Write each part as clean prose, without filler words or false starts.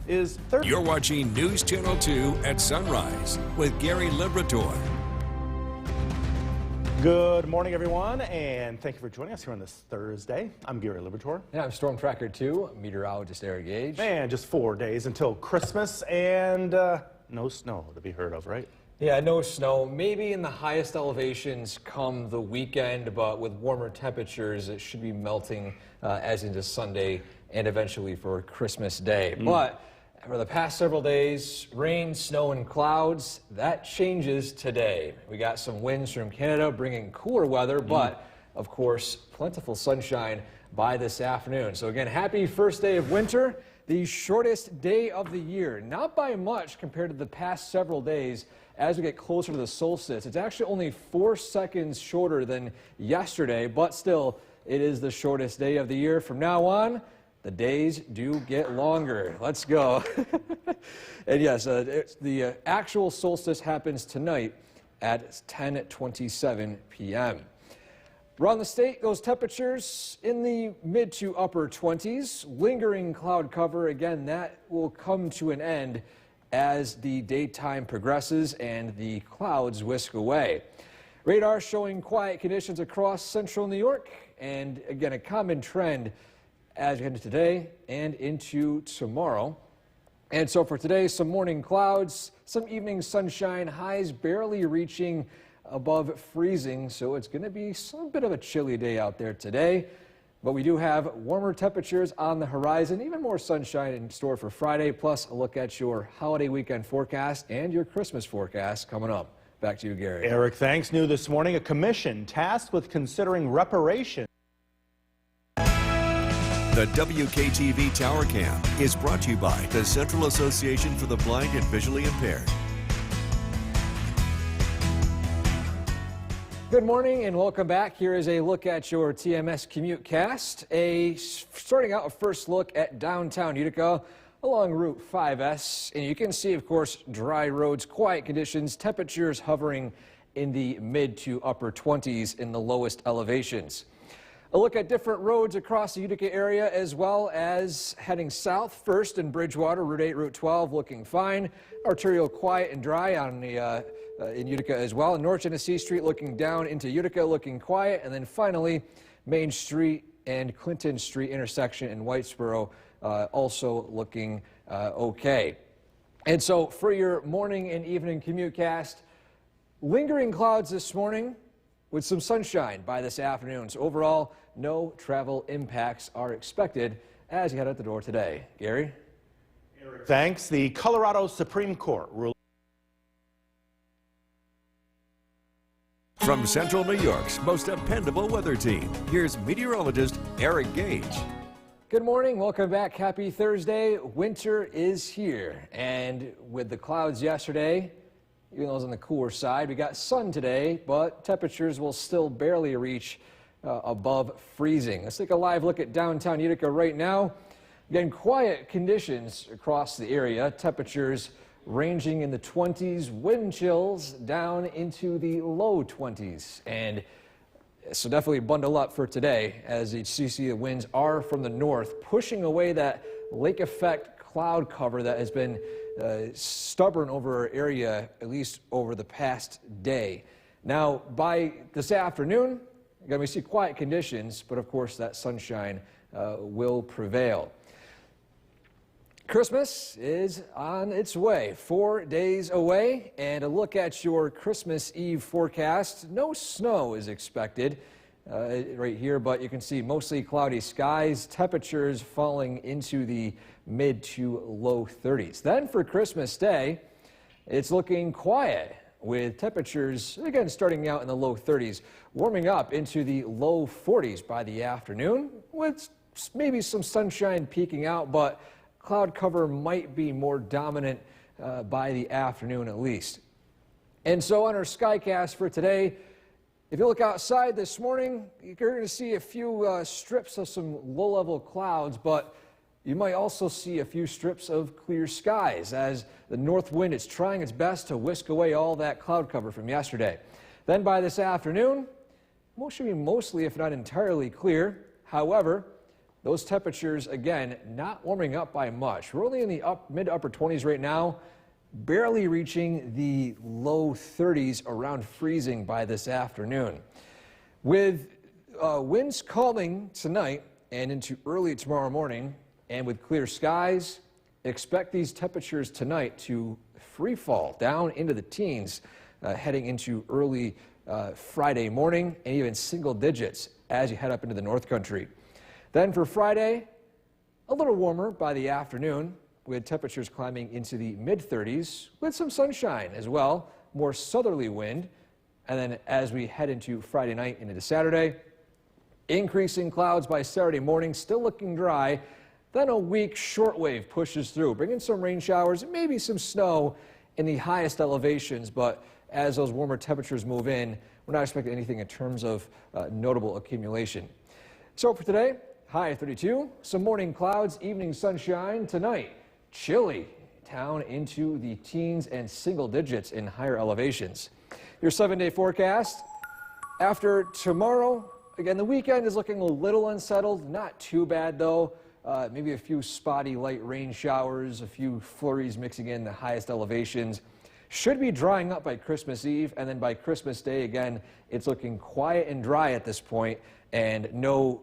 is Thursday. You're watching News Channel 2 at sunrise with Gary Liberator. Good morning, everyone, and thank you for joining us here on this Thursday. I'm Gary Liberator. And I'm Storm Tracker 2, meteorologist Eric Gage. Man, just 4 days until Christmas and no snow to be heard of, right? Yeah, no snow. Maybe in the highest elevations come the weekend, but with warmer temperatures, it should be melting as into Sunday and eventually for Christmas Day. But for the past several days, rain, snow, and clouds, that changes today. We got some winds from Canada bringing cooler weather, but of course, plentiful sunshine by this afternoon. So again, happy first day of winter, the shortest day of the year. Not by much compared to the past several days as we get closer to the solstice. It's actually only 4 seconds shorter than yesterday, but still, it is the shortest day of the year. From now on, the days do get longer. Let's go. And yes, the actual solstice happens tonight at 10:27 p.m. Around the state, those temperatures in the mid to upper 20s. Lingering cloud cover, again, that will come to an end as the daytime progresses and the clouds whisk away. Radar showing quiet conditions across central New York, and again, a common trend as we head into today and into tomorrow. And so for today, some morning clouds, some evening sunshine, highs barely reaching above freezing. So it's going to be some bit of a chilly day out there today. But we do have warmer temperatures on the horizon, even more sunshine in store for Friday, plus a look at your holiday weekend forecast and your Christmas forecast coming up. Back to you, Gary. Eric, thanks. New this morning, a commission tasked with considering reparations. The WKTV Tower Cam is brought to you by the Central Association for the Blind and Visually Impaired. Good morning and welcome back. Here is a look at your TMS Commute Cast. Starting out a first look at downtown Utica along Route 5S. And you can see, of course, dry roads, quiet conditions, temperatures hovering in the mid to upper 20s in the lowest elevations. A look at different roads across the Utica area, as well as heading south first in Bridgewater, Route 8, Route 12 looking fine. Arterial quiet and dry on the in Utica as well. And North Genesee Street looking down into Utica looking quiet. And then finally, Main Street and Clinton Street intersection in Whitesboro also looking okay. And so for your morning and evening commute cast, lingering clouds this morning with some sunshine by this afternoon. So overall, no travel impacts are expected as you head out the door today. Gary? Thanks. The Colorado Supreme Court ruled. From Central New York's most dependable weather team, here's meteorologist Eric Gage. Good morning. Welcome back. Happy Thursday. Winter is here. And with the clouds yesterday, even though it was on the cooler side, we got sun today, but temperatures will still barely reach above freezing. Let's take a live look at downtown Utica right now. Again, quiet conditions across the area. Temperatures ranging in the 20s, wind chills down into the low 20s. And so definitely bundle up for today, as you see the winds are from the north, pushing away that lake effect cloud cover that has been stubborn over our area, at least over the past day. Now, by this afternoon, again, we see quiet conditions, but of course that sunshine will prevail. Christmas is on its way, 4 days away, and a look at your Christmas Eve forecast. No snow is expected right here, but you can see mostly cloudy skies, temperatures falling into the mid to low 30s. Then for Christmas Day, it's looking quiet with temperatures, again, starting out in the low 30s, warming up into the low 40s by the afternoon, with maybe some sunshine peeking out, but cloud cover might be more dominant by the afternoon at least. And so on our Skycast for today, if you look outside this morning, you're going to see a few strips of some low-level clouds, but you might also see a few strips of clear skies as the north wind is trying its best to whisk away all that cloud cover from yesterday. Then by this afternoon, should be mostly, if not entirely, clear. However, those temperatures, again, not warming up by much. We're only in the mid to upper 20s right now, barely reaching the low 30s, around freezing by this afternoon. With winds calming tonight and into early tomorrow morning, and with clear skies, expect these temperatures tonight to free fall down into the teens, heading into early Friday morning, and even single digits as you head up into the North Country. Then for Friday, a little warmer by the afternoon, with temperatures climbing into the mid-30s with some sunshine as well, more southerly wind. And then as we head into Friday night into Saturday, increasing clouds by Saturday morning, still looking dry. Then a weak shortwave pushes through, bringing some rain showers and maybe some snow in the highest elevations. But as those warmer temperatures move in, we're not expecting anything in terms of notable accumulation. So for today, high of 32, some morning clouds, evening sunshine. Tonight, chilly down into the teens and single digits in higher elevations. Your 7-day forecast. After tomorrow, again, the weekend is looking a little unsettled. Not too bad, though. Maybe a few spotty light rain showers, a few flurries mixing in the highest elevations. Should be drying up by Christmas Eve, and then by Christmas Day, again, it's looking quiet and dry at this point, and no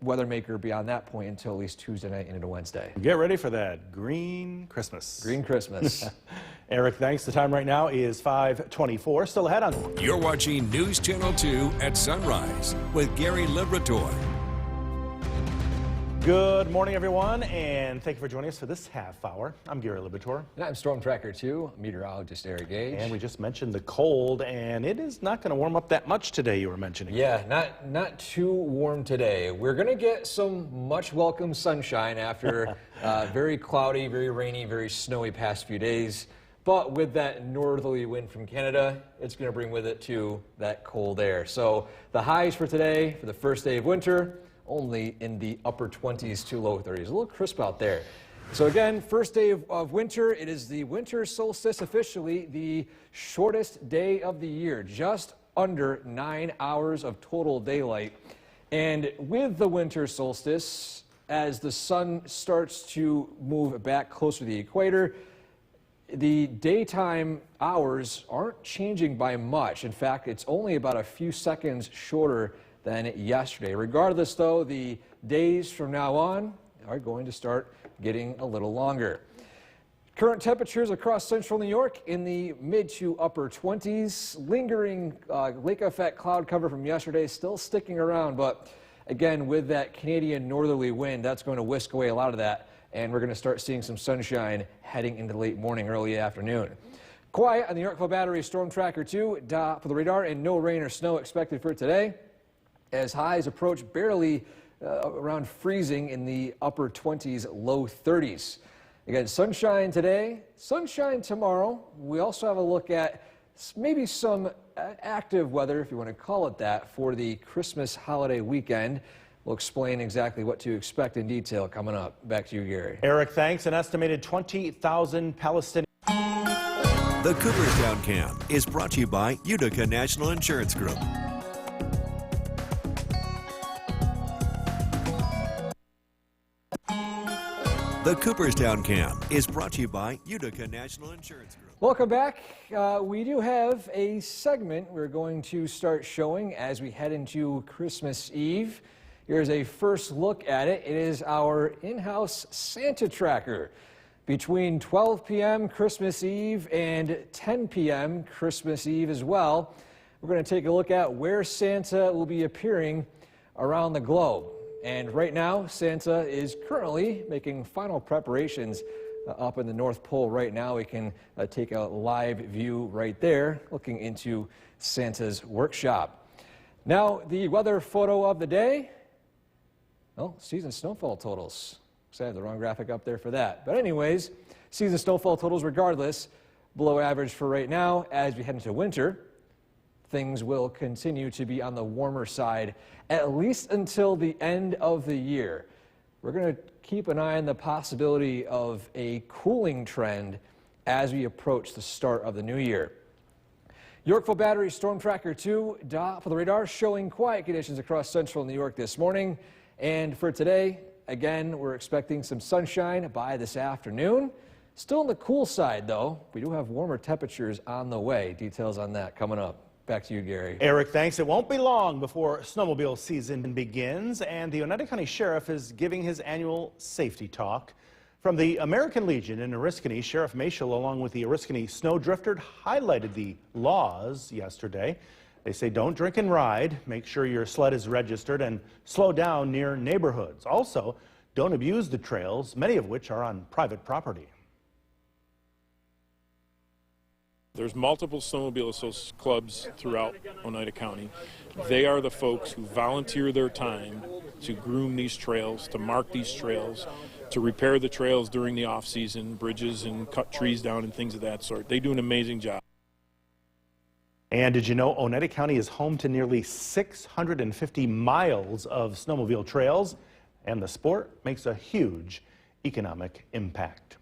weather maker beyond that point until at least Tuesday night and into Wednesday. Get ready for that green Christmas. Green Christmas. Eric, thanks. The time right now is 5:24. Still ahead on. You're watching News Channel 2 at sunrise with Gary Liberatore. Good morning, everyone, and thank you for joining us for this half hour. I'm Gary Liberatore. And I'm Storm Tracker 2, meteorologist Eric Gage. And we just mentioned the cold, and it is not going to warm up that much today, you were mentioning. Yeah, not too warm today. We're going to get some much welcome sunshine after very cloudy, very rainy, very snowy past few days. But with that northerly wind from Canada, it's going to bring with it, too, that cold air. So the highs for today, for the first day of winter, only in the upper 20s to low 30s. A little crisp out there. So again, first day of winter. It is the winter solstice, officially the shortest day of the year, just under 9 hours of total daylight. And with the winter solstice, as the sun starts to move back closer to the equator, the daytime hours aren't changing by much. In fact, it's only about a few seconds shorter than yesterday. Regardless, though, the days from now on are going to start getting a little longer. Current temperatures across central New York in the mid to upper 20s. Lingering lake effect cloud cover from yesterday still sticking around, but again, with that Canadian northerly wind, that's going to whisk away a lot of that, and we're going to start seeing some sunshine heading into late morning, early afternoon. Quiet on the Yorkville Battery Storm Tracker 2 for the radar, and no rain or snow expected for today, as highs approach barely around freezing in the upper 20s, low 30s. Again, sunshine today, sunshine tomorrow. We also have a look at maybe some active weather, if you want to call it that, for the Christmas holiday weekend. We'll explain exactly what to expect in detail coming up. Back to you, Gary. Eric, thanks. An estimated 20,000 Palestinians. The Cooperstown Camp is brought to you by Utica National Insurance Group. The Cooperstown Camp is brought to you by Utica National Insurance Group. Welcome back. We do have a segment we're going to start showing as we head into Christmas Eve. Here's a first look at it. It is our in-house Santa tracker. Between 12 p.m. Christmas Eve and 10 p.m. Christmas Eve as well, we're going to take a look at where Santa will be appearing around the globe. And right now, Santa is currently making final preparations up in the North Pole. Right now, we can take a live view right there, looking into Santa's workshop. Now, the weather photo of the day. Well, season snowfall totals. So I have the wrong graphic up there for that. But anyways, season snowfall totals regardless, below average for right now. As we head into winter, things will continue to be on the warmer side, at least until the end of the year. We're going to keep an eye on the possibility of a cooling trend as we approach the start of the new year. Yorkville Battery Storm Tracker 2 for the radar, showing quiet conditions across central New York this morning. And for today, again, we're expecting some sunshine by this afternoon. Still on the cool side, though. We do have warmer temperatures on the way. Details on that coming up. Back to you, Gary. Eric, thanks. It won't be long before snowmobile season begins, and the Oneida County Sheriff is giving his annual safety talk. From the American Legion in Oriskany, Sheriff Mashel, along with the Oriskany Snowdrifter, highlighted the laws yesterday. They say don't drink and ride, make sure your sled is registered, and slow down near neighborhoods. Also, don't abuse the trails, many of which are on private property. There's multiple snowmobile clubs throughout Oneida County. They are the folks who volunteer their time to groom these trails, to mark these trails, to repair the trails during the off-season, bridges and cut trees down and things of that sort. They do an amazing job. And did you know Oneida County is home to nearly 650 miles of snowmobile trails, and the sport makes a huge economic impact.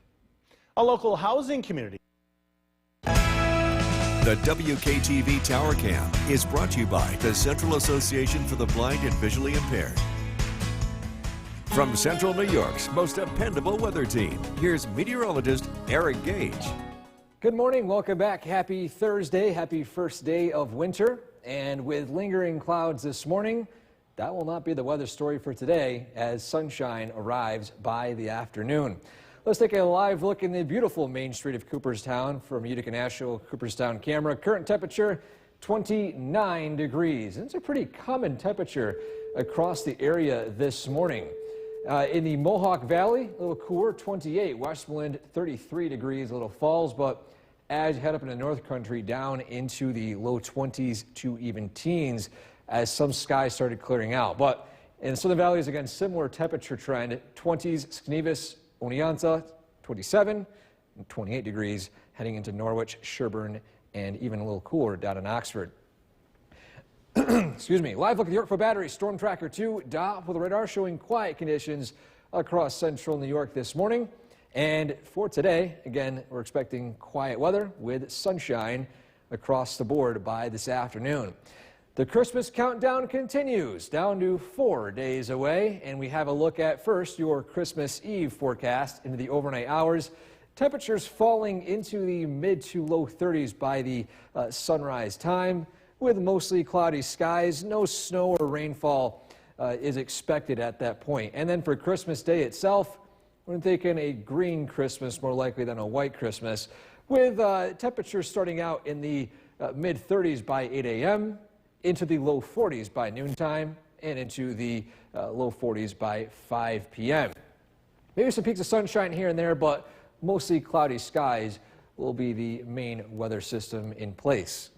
A local housing community. The WKTV Tower Cam is brought to you by the Central Association for the Blind and Visually Impaired. From Central New York's most dependable weather team, here's meteorologist Eric Gage. Good morning. Welcome back. Happy Thursday. Happy first day of winter. And with lingering clouds this morning, that will not be the weather story for today as sunshine arrives by the afternoon. Let's take a live look in the beautiful Main Street of Cooperstown from Utica National Cooperstown camera. Current temperature 29 degrees. And it's a pretty common temperature across the area this morning. In the Mohawk Valley, a little cooler, 28. Westmoreland, 33 degrees, Little Falls. But as you head up in the North Country, down into the low 20s to even teens as some skies started clearing out. But in the Southern Valleys, again, similar temperature trend, 20s, Sknevis, Oneonta, 27, and 28 degrees, heading into Norwich, Sherburne, and even a little cooler down in Oxford. Excuse me. Live look at the Yorkville Battery Storm Tracker 2 Doppler radar showing quiet conditions across central New York this morning. And for today, again, we're expecting quiet weather with sunshine across the board by this afternoon. The Christmas countdown continues, down to 4 days away, and we have a look at first your Christmas Eve forecast into the overnight hours. Temperatures falling into the mid to low 30s by the sunrise time, with mostly cloudy skies. No snow or rainfall is expected at that point. And then for Christmas Day itself, we're thinking a green Christmas more likely than a white Christmas, with temperatures starting out in the mid 30s by 8 a.m., into the low 40s by noontime, and into the low 40s by 5 p.m. Maybe some peaks of sunshine here and there, but mostly cloudy skies will be the main weather system in place.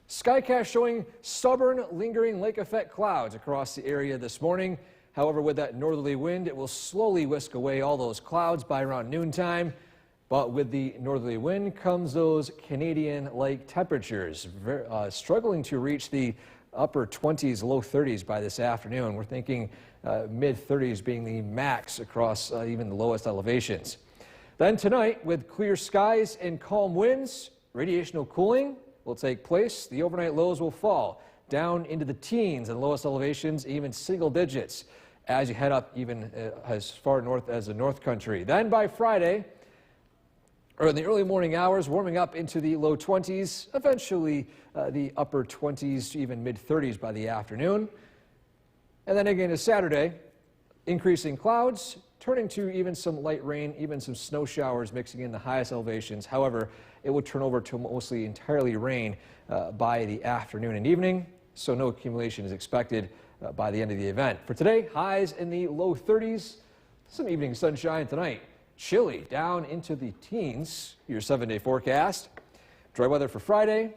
Skycast showing stubborn, lingering lake effect clouds across the area this morning. However, with that northerly wind, it will slowly whisk away all those clouds by around noontime. But with the northerly wind comes those Canadian-like temperatures, struggling to reach the upper 20s, low 30s by this afternoon. We're thinking mid-30s being the max across even the lowest elevations. Then tonight, with clear skies and calm winds, radiational cooling will take place. The overnight lows will fall down into the teens and lowest elevations, even single digits, as you head up even as far north as the North Country. Then by Friday, or in the early morning hours, warming up into the low 20s, eventually the upper 20s to even mid-30s by the afternoon. And then again to Saturday, increasing clouds, turning to even some light rain, even some snow showers mixing in the highest elevations. However, it will turn over to mostly entirely rain by the afternoon and evening, so no accumulation is expected by the end of the event. For today, highs in the low 30s, some evening sunshine tonight. Chilly down into the teens, your 7-day forecast. Dry weather for Friday.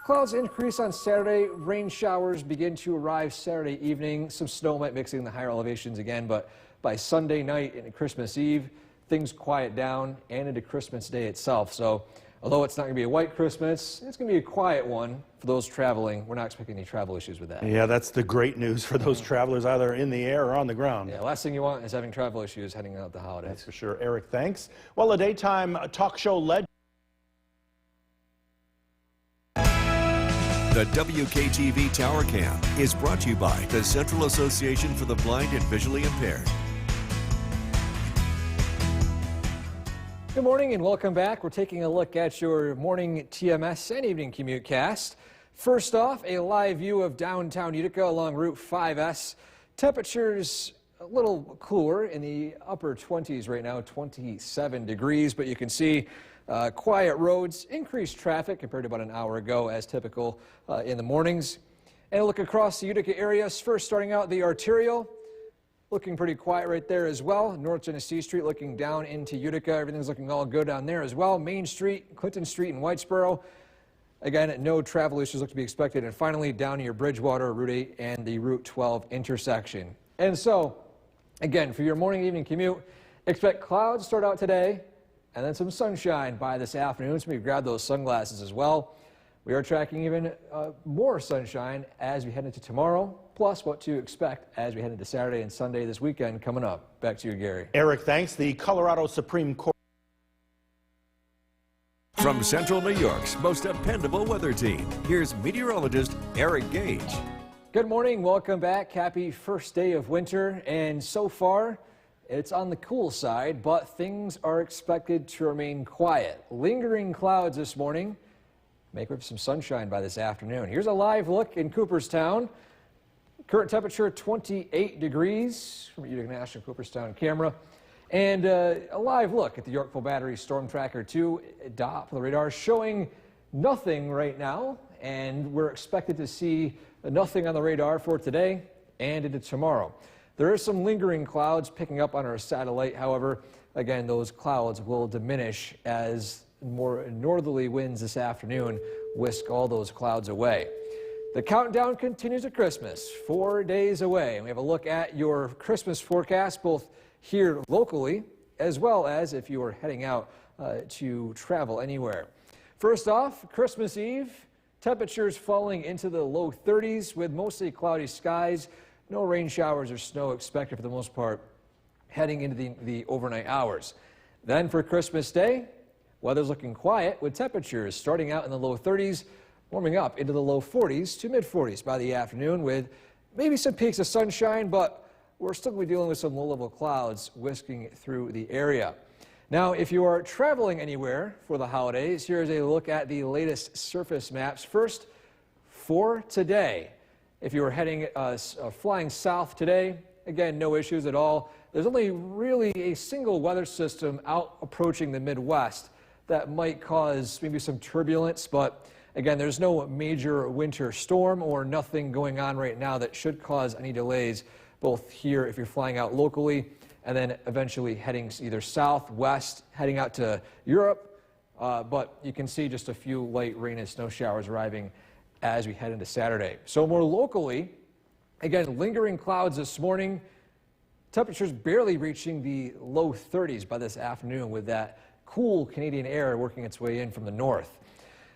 Clouds increase on Saturday. Rain showers begin to arrive Saturday evening. Some snow might mix in the higher elevations again, but by Sunday night and Christmas Eve, things quiet down and into Christmas Day itself. So although it's not going to be a white Christmas, it's going to be a quiet one for those traveling. We're not expecting any travel issues with that. Yeah, that's the great news for those travelers either in the air or on the ground. Yeah, last thing you want is having travel issues heading out the holidays. That's for sure. Eric, thanks. Well, a daytime talk show legend. The WKTV Tower Cam is brought to you by the Central Association for the Blind and Visually Impaired. Good morning and welcome back. We're taking a look at your morning TMS and evening commute cast. First off, a live view of downtown Utica along Route 5S. Temperatures a little cooler in the upper 20s right now, 27 degrees, but you can see quiet roads, increased traffic compared to about an hour ago as typical in the mornings. And a look across the Utica area, first starting out the arterial. Looking pretty quiet right there as well. North Genesee Street looking down into Utica. Everything's looking all good down there as well. Main Street, Clinton Street, and Whitesboro. Again, no travel issues look to be expected. And finally, down near Bridgewater, Route 8 and the Route 12 intersection. And so, again, for your morning evening commute, expect clouds start out today and then some sunshine by this afternoon. So maybe grab those sunglasses as well. We are tracking even more sunshine as we head into tomorrow, plus what to expect as we head into Saturday and Sunday this weekend coming up. Back to you, Gary. Eric, thanks. The Colorado Supreme Court. From Central New York's most dependable weather team, here's meteorologist Eric Gage. Good morning. Welcome back. Happy first day of winter. And so far, it's on the cool side, but things are expected to remain quiet. Lingering clouds this morning. Make way for some sunshine by this afternoon. Here's a live look in Cooperstown. Current temperature 28 degrees from Utica National Cooperstown camera. And a live look at the Yorkville Battery Storm Tracker 2 Doppler radar showing nothing right now. And we're expected to see nothing on the radar for today and into tomorrow. There are some lingering clouds picking up on our satellite. However, again, those clouds will diminish as more northerly winds this afternoon whisk all those clouds away. The countdown continues to Christmas, 4 days away. And we have a look at your Christmas forecast, both here locally, as well as if you are heading out to travel anywhere. First off, Christmas Eve, temperatures falling into the low 30s with mostly cloudy skies. No rain showers or snow expected for the most part heading into the overnight hours. Then for Christmas Day, weather's looking quiet with temperatures starting out in the low 30s, warming up into the low 40s to mid 40s by the afternoon with maybe some peaks of sunshine, but we're still going to be dealing with some low-level clouds whisking through the area. Now, if you are traveling anywhere for the holidays, here's a look at the latest surface maps. First, for today, if you are heading flying south today, again, no issues at all. There's only really a single weather system out approaching the Midwest that might cause maybe some turbulence, but again, there's no major winter storm or nothing going on right now that should cause any delays, both here if you're flying out locally and then eventually heading either south, west, heading out to Europe. But you can see just a few light rain and snow showers arriving as we head into Saturday. So more locally, again, lingering clouds this morning, temperatures barely reaching the low 30s by this afternoon with that cool Canadian air working its way in from the north.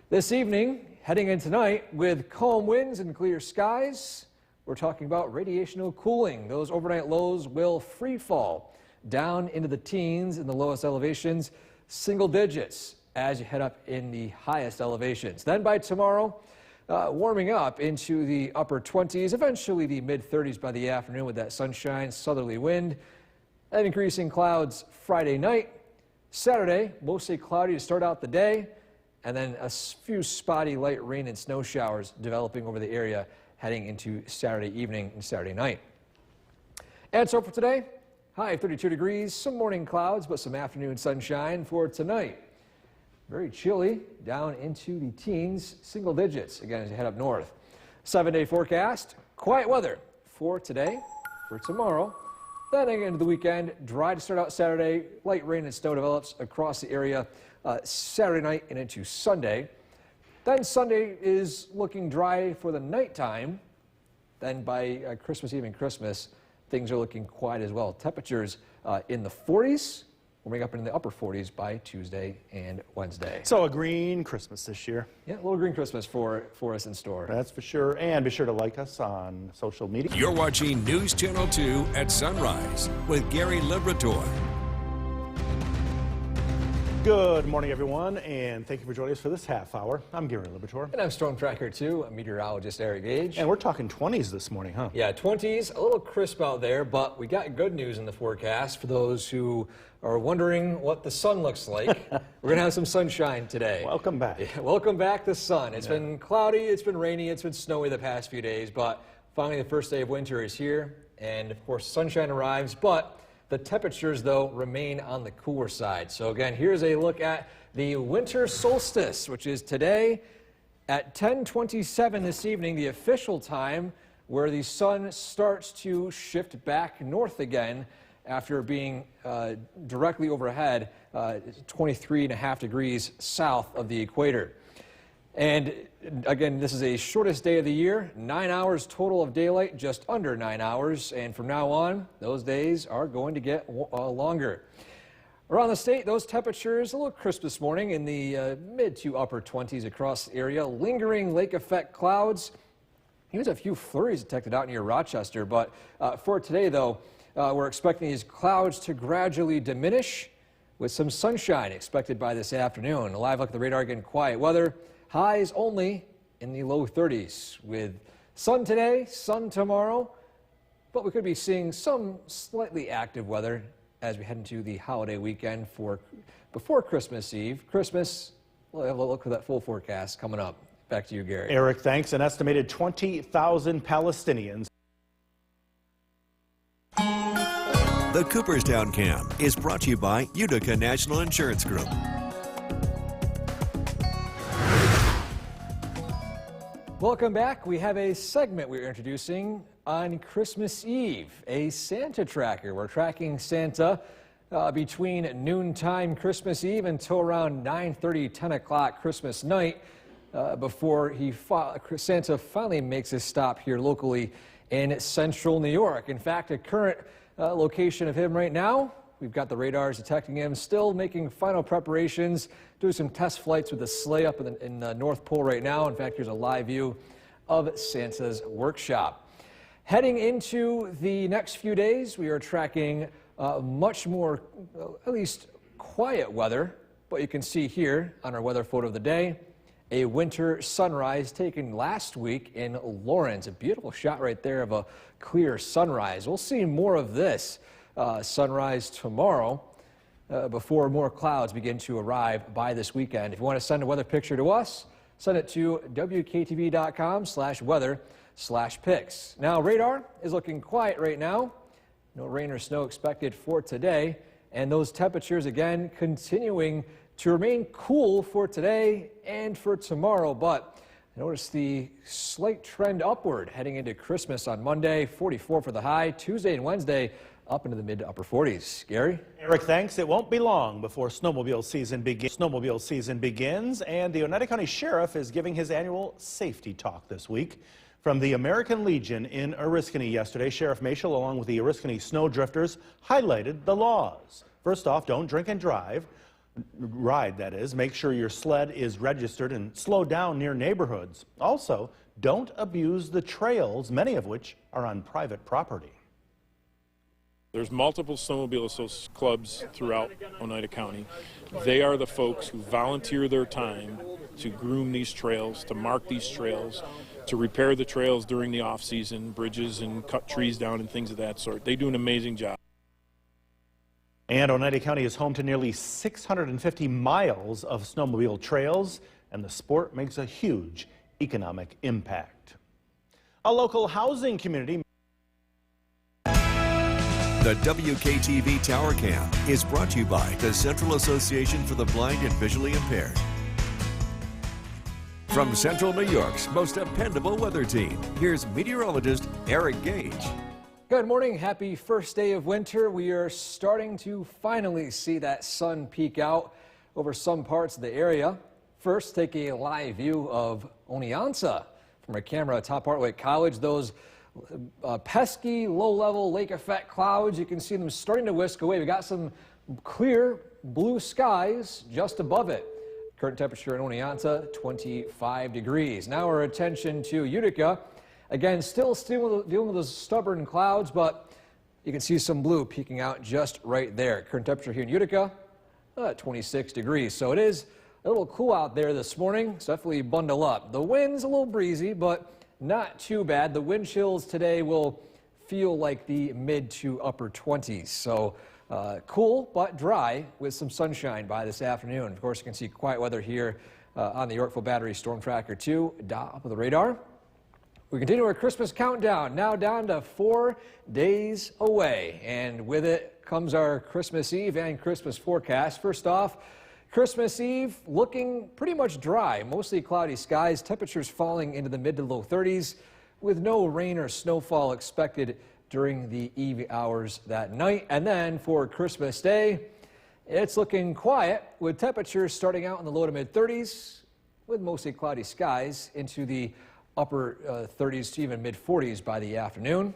This evening, heading in tonight with calm winds and clear skies, we're talking about radiational cooling. Those overnight lows will free fall down into the teens in the lowest elevations, single digits as you head up in the highest elevations. Then by tomorrow, warming up into the upper 20s, eventually the mid 30s by the afternoon with that sunshine, southerly wind, and increasing clouds Friday night. Saturday, mostly cloudy to start out the day, and then a few spotty light rain and snow showers developing over the area heading into Saturday evening and Saturday night. And so for today, high of 32 degrees, some morning clouds, but some afternoon sunshine for tonight. Very chilly, down into the teens, single digits, again, as you head up north. 7-day forecast, quiet weather for today, for tomorrow. Then again into the weekend, dry to start out Saturday, light rain and snow develops across the area Saturday night and into Sunday. Then Sunday is looking dry for the nighttime. Then by Christmas Eve and Christmas, things are looking quiet as well. Temperatures in the 40s, warming up into the upper 40s by Tuesday and Wednesday. So a green Christmas this year. Yeah, a little green Christmas for us in store. That's for sure. And be sure to like us on social media. You're watching News Channel 2 at sunrise with Gary Liberator. Good morning, everyone, and thank you for joining us for this half hour. I'm Gary Libator. And I'm Storm Tracker 2, meteorologist Eric Gage. And we're talking 20s this morning, huh? Yeah, 20s, a little crisp out there, but we got good news in the forecast for those who are wondering what the sun looks like. We're going to have some sunshine today. Welcome back. Yeah, welcome back, the sun. It's been cloudy, it's been rainy, it's been snowy the past few days, but finally the first day of winter is here, and of course sunshine arrives, but the temperatures, though, remain on the cooler side. So again, here's a look at the winter solstice, which is today at 10:27 this evening, the official time where the sun starts to shift back north again after being directly overhead, 23.5 degrees south of the equator. And again, this is a shortest day of the year, 9 hours total of daylight, just under 9 hours. And from now on, those days are going to get longer. Around the state, those temperatures a little crisp this morning in the mid to upper 20s across the area. Lingering lake effect clouds. Here's a few flurries detected out near Rochester. But for today, though, we're expecting these clouds to gradually diminish with some sunshine expected by this afternoon. A live look at the radar, again, quiet weather. Highs only in the low 30s with sun today, sun tomorrow, but we could be seeing some slightly active weather as we head into the holiday weekend before Christmas Eve. Christmas, we'll have a look at that full forecast coming up. Back to you, Gary. Eric, thanks. An estimated 20,000 Palestinians. The Cooperstown Cam is brought to you by Utica National Insurance Group. Welcome back. We have a segment we're introducing on Christmas Eve, a Santa tracker. We're tracking Santa between noontime Christmas Eve until around 9:30, 10 o'clock Christmas night before Santa finally makes his stop here locally in central New York. In fact, a current location of him right now, we've got the radars detecting him, still making final preparations, doing some test flights with the sleigh up in the North Pole right now. In fact, here's a live view of Santa's workshop. Heading into the next few days, we are tracking much more, at least quiet weather. But you can see here on our weather photo of the day, a winter sunrise taken last week in Lawrence. A beautiful shot right there of a clear sunrise. We'll see more of this sunrise tomorrow before more clouds begin to arrive by this weekend. If you want to send a weather picture to us, send it to WKTV.com/weather/pics. Now, radar is looking quiet right now. No rain or snow expected for today. And those temperatures, again, continuing to remain cool for today and for tomorrow. But notice the slight trend upward heading into Christmas on Monday, 44 for the high. Tuesday and Wednesday, up into the mid to upper 40s. Gary? Eric, thanks. It won't be long before snowmobile season begins, and the Oneida County Sheriff is giving his annual safety talk this week. From the American Legion in Oriskany yesterday, Sheriff Mashel, along with the Oriskany Snowdrifters, highlighted the laws. First off, don't drink and ride, that is. Make sure your sled is registered and slow down near neighborhoods. Also, don't abuse the trails, many of which are on private property. There's multiple snowmobile clubs throughout Oneida County. They are the folks who volunteer their time to groom these trails, to mark these trails, to repair the trails during the off-season, bridges and cut trees down and things of that sort. They do an amazing job. And Oneida County is home to nearly 650 miles of snowmobile trails, and the sport makes a huge economic impact. A local housing community. The WKTV Tower Cam is brought to you by the Central Association for the Blind and Visually Impaired. From Central New York's most dependable weather team, here's meteorologist Eric Gage. Good morning. Happy first day of winter. We are starting to finally see that sun peek out over some parts of the area. First, take a live view of Oneonta from our camera at Top Hartwick College. Those pesky low-level lake effect clouds, you can see them starting to whisk away. We got some clear blue skies just above it. Current temperature in Oneonta, 25 degrees. Now our attention to Utica. Again, still dealing with those stubborn clouds, but you can see some blue peeking out just right there. Current temperature here in Utica, 26 degrees. So it is a little cool out there this morning, so definitely bundle up. The wind's a little breezy, but not too bad. The wind chills today will feel like the mid to upper 20s. So cool but dry with some sunshine by this afternoon. Of course, you can see quiet weather here on the Yorkville Battery Storm Tracker 2, top of the radar. We continue our Christmas countdown, now down to 4 days away. And with it comes our Christmas Eve and Christmas forecast. First off, Christmas Eve looking pretty much dry, mostly cloudy skies, temperatures falling into the mid to low 30s with no rain or snowfall expected during the eve hours that night. And then for Christmas Day, it's looking quiet with temperatures starting out in the low to mid 30s with mostly cloudy skies into the upper 30s to even mid 40s by the afternoon,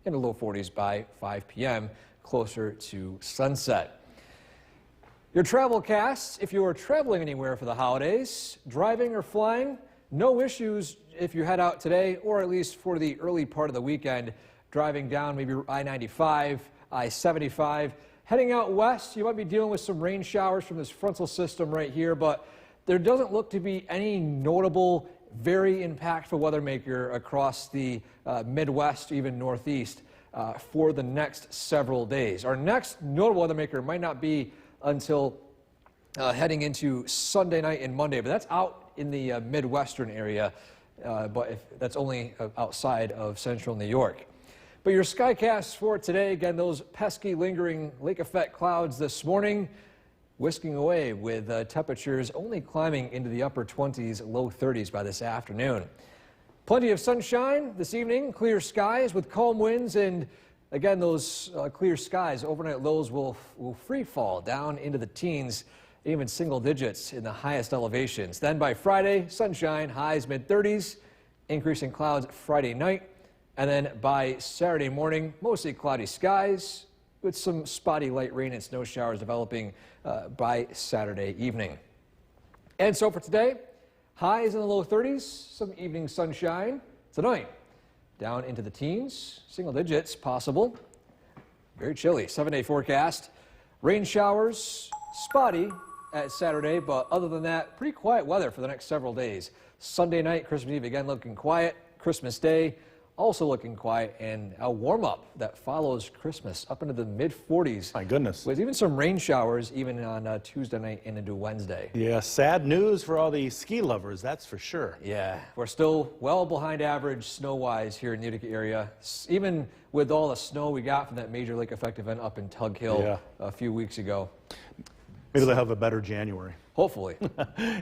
in the low 40s by 5 p.m. closer to sunset. Your travel casts, if you are traveling anywhere for the holidays, driving or flying, no issues if you head out today or at least for the early part of the weekend, driving down maybe I-95, I-75. Heading out west, you might be dealing with some rain showers from this frontal system right here, but there doesn't look to be any notable, very impactful weather maker across the Midwest, even Northeast, for the next several days. Our next notable weather maker might not be until heading into Sunday night and Monday, but that's out in the Midwestern area, that's only outside of central New York. But your skycasts for today, again, those pesky lingering lake effect clouds this morning, whisking away with temperatures only climbing into the upper 20s, low 30s by this afternoon. Plenty of sunshine this evening, clear skies with calm winds, and again, those clear skies, overnight lows will free fall down into the teens, even single digits in the highest elevations. Then by Friday, sunshine, highs mid-30s, increasing clouds Friday night, and then by Saturday morning, mostly cloudy skies with some spotty light rain and snow showers developing by Saturday evening. And so for today, highs in the low 30s, some evening sunshine. Tonight, down into the teens, single digits possible. Very chilly. 7-day forecast. Rain showers, spotty at Saturday, but other than that, pretty quiet weather for the next several days. Sunday night, Christmas Eve again looking quiet. Christmas Day also looking quiet, and a warm-up that follows Christmas up into the mid-40s. My goodness. With even some rain showers even on Tuesday night and into Wednesday. Yeah, sad news for all the ski lovers, that's for sure. Yeah, we're still well behind average snow-wise here in the Utica area. Even with all the snow we got from that major lake effect event up in Tug Hill a few weeks ago. Maybe they'll have a better January. Hopefully.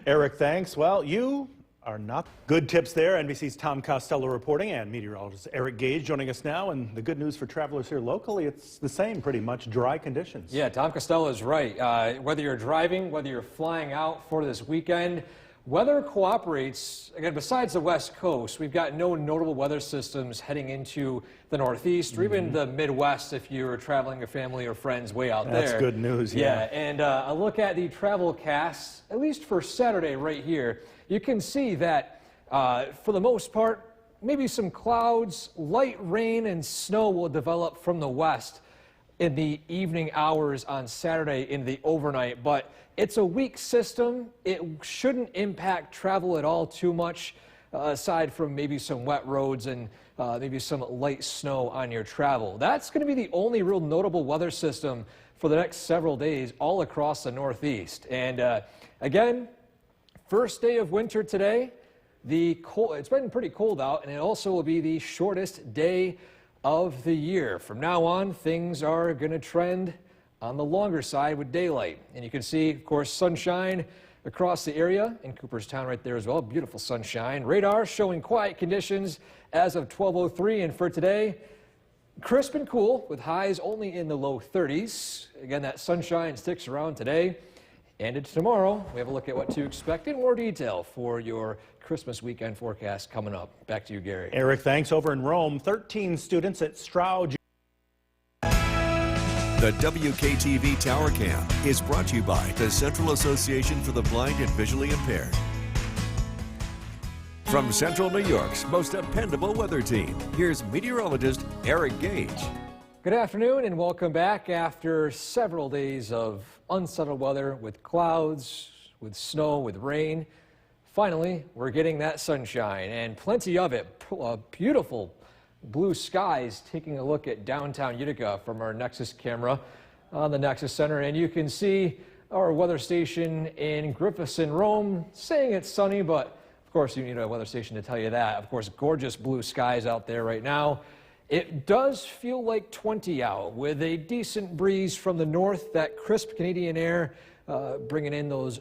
Eric, thanks. Well, you are not. Good tips there. NBC's Tom Costello reporting, and meteorologist Eric Gage joining us now. And the good news for travelers here locally, it's the same, pretty much dry conditions. Yeah, Tom Costello is right. Whether you're driving, whether you're flying out for this weekend, weather cooperates. Again, besides the West Coast, we've got no notable weather systems heading into the Northeast or even the Midwest if you're traveling with family or friends way out there. That's good news, yeah. And a look at the travel casts, at least for Saturday right here, you can see that for the most part, maybe some clouds, light rain and snow will develop from the west in the evening hours on Saturday into the overnight, but it's a weak system. It shouldn't impact travel at all too much, aside from maybe some wet roads and maybe some light snow on your travel. That's going to be the only real notable weather system for the next several days all across the Northeast. And again, first day of winter today. It's been pretty cold out, and it also will be the shortest day of the year. From now on, things are going to trend on the longer side with daylight. And you can see, of course, sunshine across the area in Cooperstown right there as well. Beautiful sunshine. Radar showing quiet conditions as of 12:03. And for today, crisp and cool with highs only in the low 30s. Again, that sunshine sticks around today. And it's tomorrow. We have a look at what to expect in more detail for your Christmas weekend forecast coming up. Back to you, Gary. Eric, thanks. Over in Rome, 13 students at Stroud. The WKTV Tower Cam is brought to you by the Central Association for the Blind and Visually Impaired. From Central New York's most dependable weather team, here's meteorologist Eric Gage. Good afternoon and welcome back after several days of unsettled weather with clouds, with snow, with rain. Finally, we're getting that sunshine and plenty of it. Beautiful blue skies. Taking a look at downtown Utica from our Nexus camera on the Nexus Center, and you can see our weather station in Griffiths and Rome saying it's sunny, but of course you need a weather station to tell you that. Of course, gorgeous blue skies out there right now. It does feel like 20 out with a decent breeze from the north, that crisp Canadian air bringing in those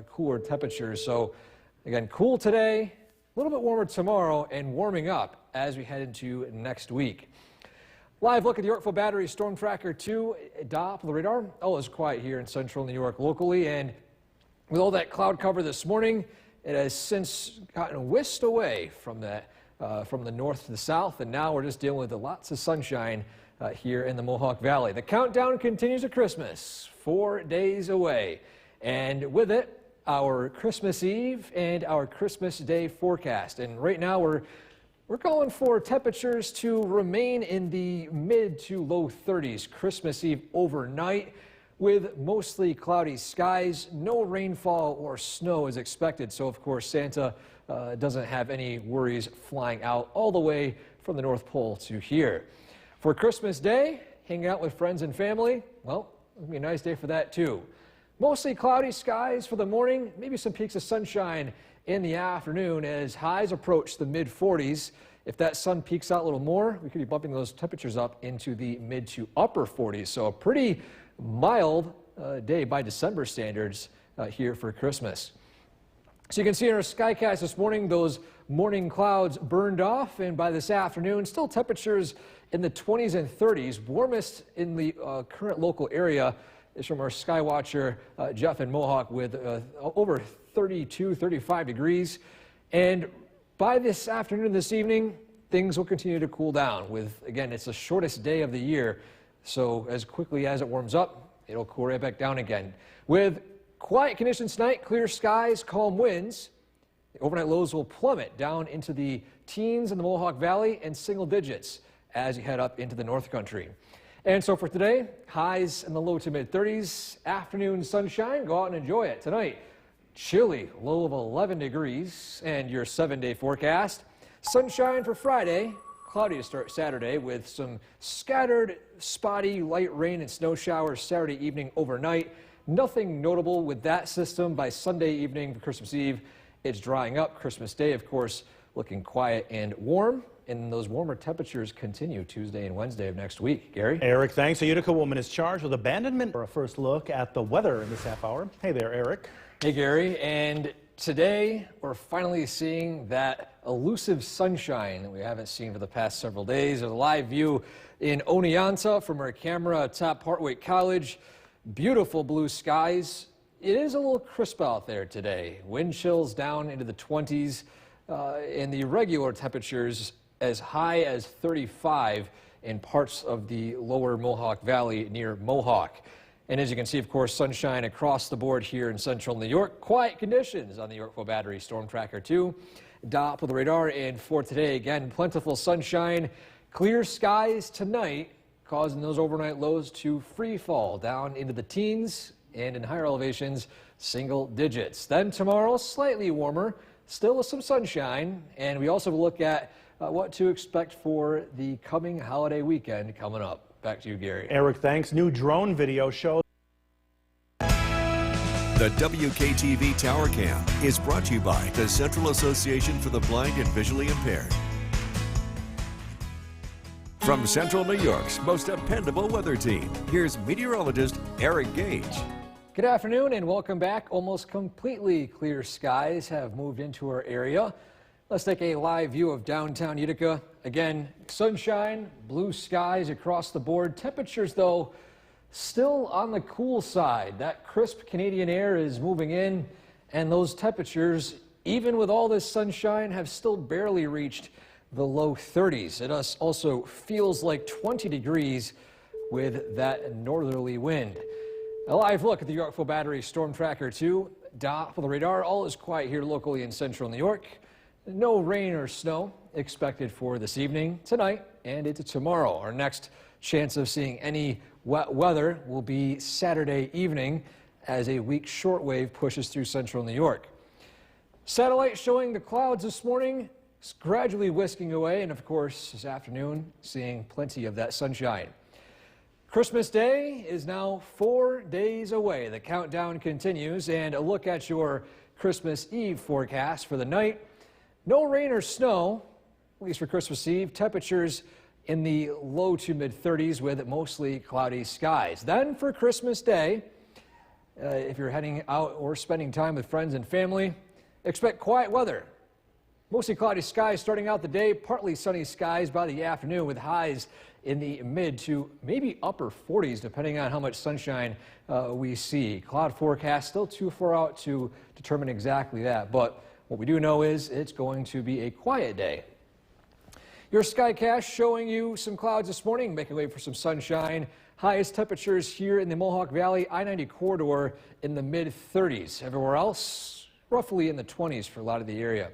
cooler temperatures. So again, cool today, a little bit warmer tomorrow, and warming up as we head into next week. Live look at the Yorkville Battery Storm Tracker 2 Doppler radar. All is quiet here in central New York locally, and with all that cloud cover this morning, it has since gotten whisked away from that from the north to the south, and now we're just dealing with lots of sunshine here in the Mohawk Valley. The countdown continues to Christmas, 4 days away, and with it, our Christmas Eve and our Christmas Day forecast. And right now we're calling for temperatures to remain in the mid to low 30s Christmas Eve overnight, with mostly cloudy skies. No rainfall or snow is expected, so of course Santa doesn't have any worries flying out all the way from the North Pole to here. For Christmas Day, hanging out with friends and family, well, it'll be a nice day for that too. Mostly cloudy skies for the morning, maybe some peaks of sunshine in the afternoon as highs approach the mid-40s. If that sun peaks out a little more, we could be bumping those temperatures up into the mid to upper 40s. So a pretty mild day by December standards here for Christmas. So you can see in our skycast this morning, those morning clouds burned off, and by this afternoon, still temperatures in the 20s and 30s. Warmest in the current local area is from our Skywatcher, Jeff in Mohawk, with over 32, 35 degrees. And by this afternoon, this evening, things will continue to cool down with, again, it's the shortest day of the year. So as quickly as it warms up, it'll cool right back down again. With quiet conditions tonight, clear skies, calm winds, the overnight lows will plummet down into the teens in the Mohawk Valley and single digits as you head up into the North Country. And so for today, highs in the low to mid 30s, afternoon sunshine, go out and enjoy it. Tonight, chilly, low of 11 degrees, and your 7-day forecast. Sunshine for Friday, cloudy to start Saturday with some scattered, spotty, light rain and snow showers Saturday evening overnight. Nothing notable with that system by Sunday evening for Christmas Eve. It's drying up. Christmas Day, of course, looking quiet and warm. And those warmer temperatures continue Tuesday and Wednesday of next week. Gary? Eric, thanks. A Utica woman is charged with abandonment. For a first look at the weather in this half hour. Hey there, Eric. Hey, Gary. And today, we're finally seeing that elusive sunshine that we haven't seen for the past several days. There's a live view in Oneonta from our camera atop Hartwick College. Beautiful blue skies. It is a little crisp out there today. Wind chills down into the 20s and the regular temperatures as high as 35 in parts of the lower Mohawk Valley near Mohawk. And as you can see, of course, sunshine across the board here in central New York. Quiet conditions on the Yorkville Battery Storm Tracker 2. Doppler radar, and for today, again, plentiful sunshine. Clear skies tonight, causing those overnight lows to free fall down into the teens and in higher elevations, single digits. Then tomorrow, slightly warmer, still with some sunshine, and we also look at what to expect for the coming holiday weekend coming up. Back to you, Gary. Eric, thanks. New drone video shows. The WKTV Tower Cam is brought to you by the Central Association for the Blind and Visually Impaired. From Central New York's most dependable weather team, here's meteorologist Eric Gage. Good afternoon and welcome back. Almost completely clear skies have moved into our area. Let's take a live view of downtown Utica. Again, sunshine, blue skies across the board. Temperatures, though, still on the cool side. That crisp Canadian air is moving in, and those temperatures, even with all this sunshine, have still barely reached the low 30s. It also feels like 20 degrees with that northerly wind. A live look at the Yorkville Battery Storm Tracker 2. Doppler radar. All is quiet here locally in central New York. No rain or snow expected for this evening, tonight, and into tomorrow. Our next chance of seeing any Wet weather will be Saturday evening as a weak shortwave pushes through central New York. Satellite showing the clouds this morning gradually whisking away, and of course this afternoon seeing plenty of that sunshine. Christmas Day is now 4 days away. The countdown continues, and a look at your Christmas Eve forecast for the night. No rain or snow, at least for Christmas Eve. Temperatures in the low to mid 30s with mostly cloudy skies. Then for Christmas Day, if you're heading out or spending time with friends and family, expect quiet weather. Mostly cloudy skies starting out the day, partly sunny skies by the afternoon with highs in the mid to maybe upper 40s depending on how much sunshine we see. Cloud forecast still too far out to determine exactly that, but what we do know is it's going to be a quiet day. Your Skycast showing you some clouds this morning, making way for some sunshine. Highest temperatures here in the Mohawk Valley I-90 corridor in the mid 30s. Everywhere else, roughly in the 20s for a lot of the area.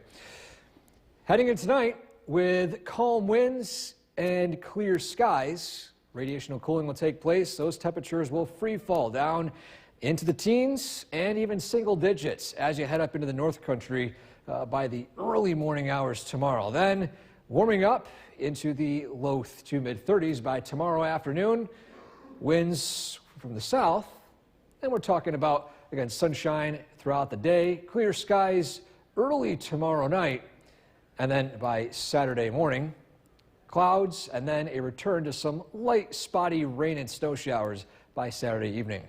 Heading in tonight with calm winds and clear skies, radiational cooling will take place. Those temperatures will free fall down into the teens and even single digits as you head up into the North Country by the early morning hours tomorrow. Then warming up into the low to mid 30s by tomorrow afternoon. Winds from the south, and we're talking about, again, sunshine throughout the day, clear skies early tomorrow night, and then by Saturday morning, clouds, and then a return to some light spotty rain and snow showers by Saturday evening.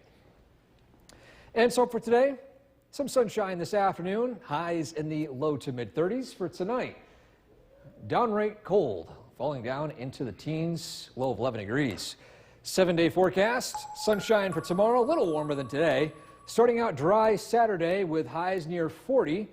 And so for today, some sunshine this afternoon, highs in the low to mid 30s. For tonight, downright cold, falling down into the teens, low of 11 degrees. 7-day forecast, sunshine for tomorrow, a little warmer than today. Starting out dry Saturday with highs near 40,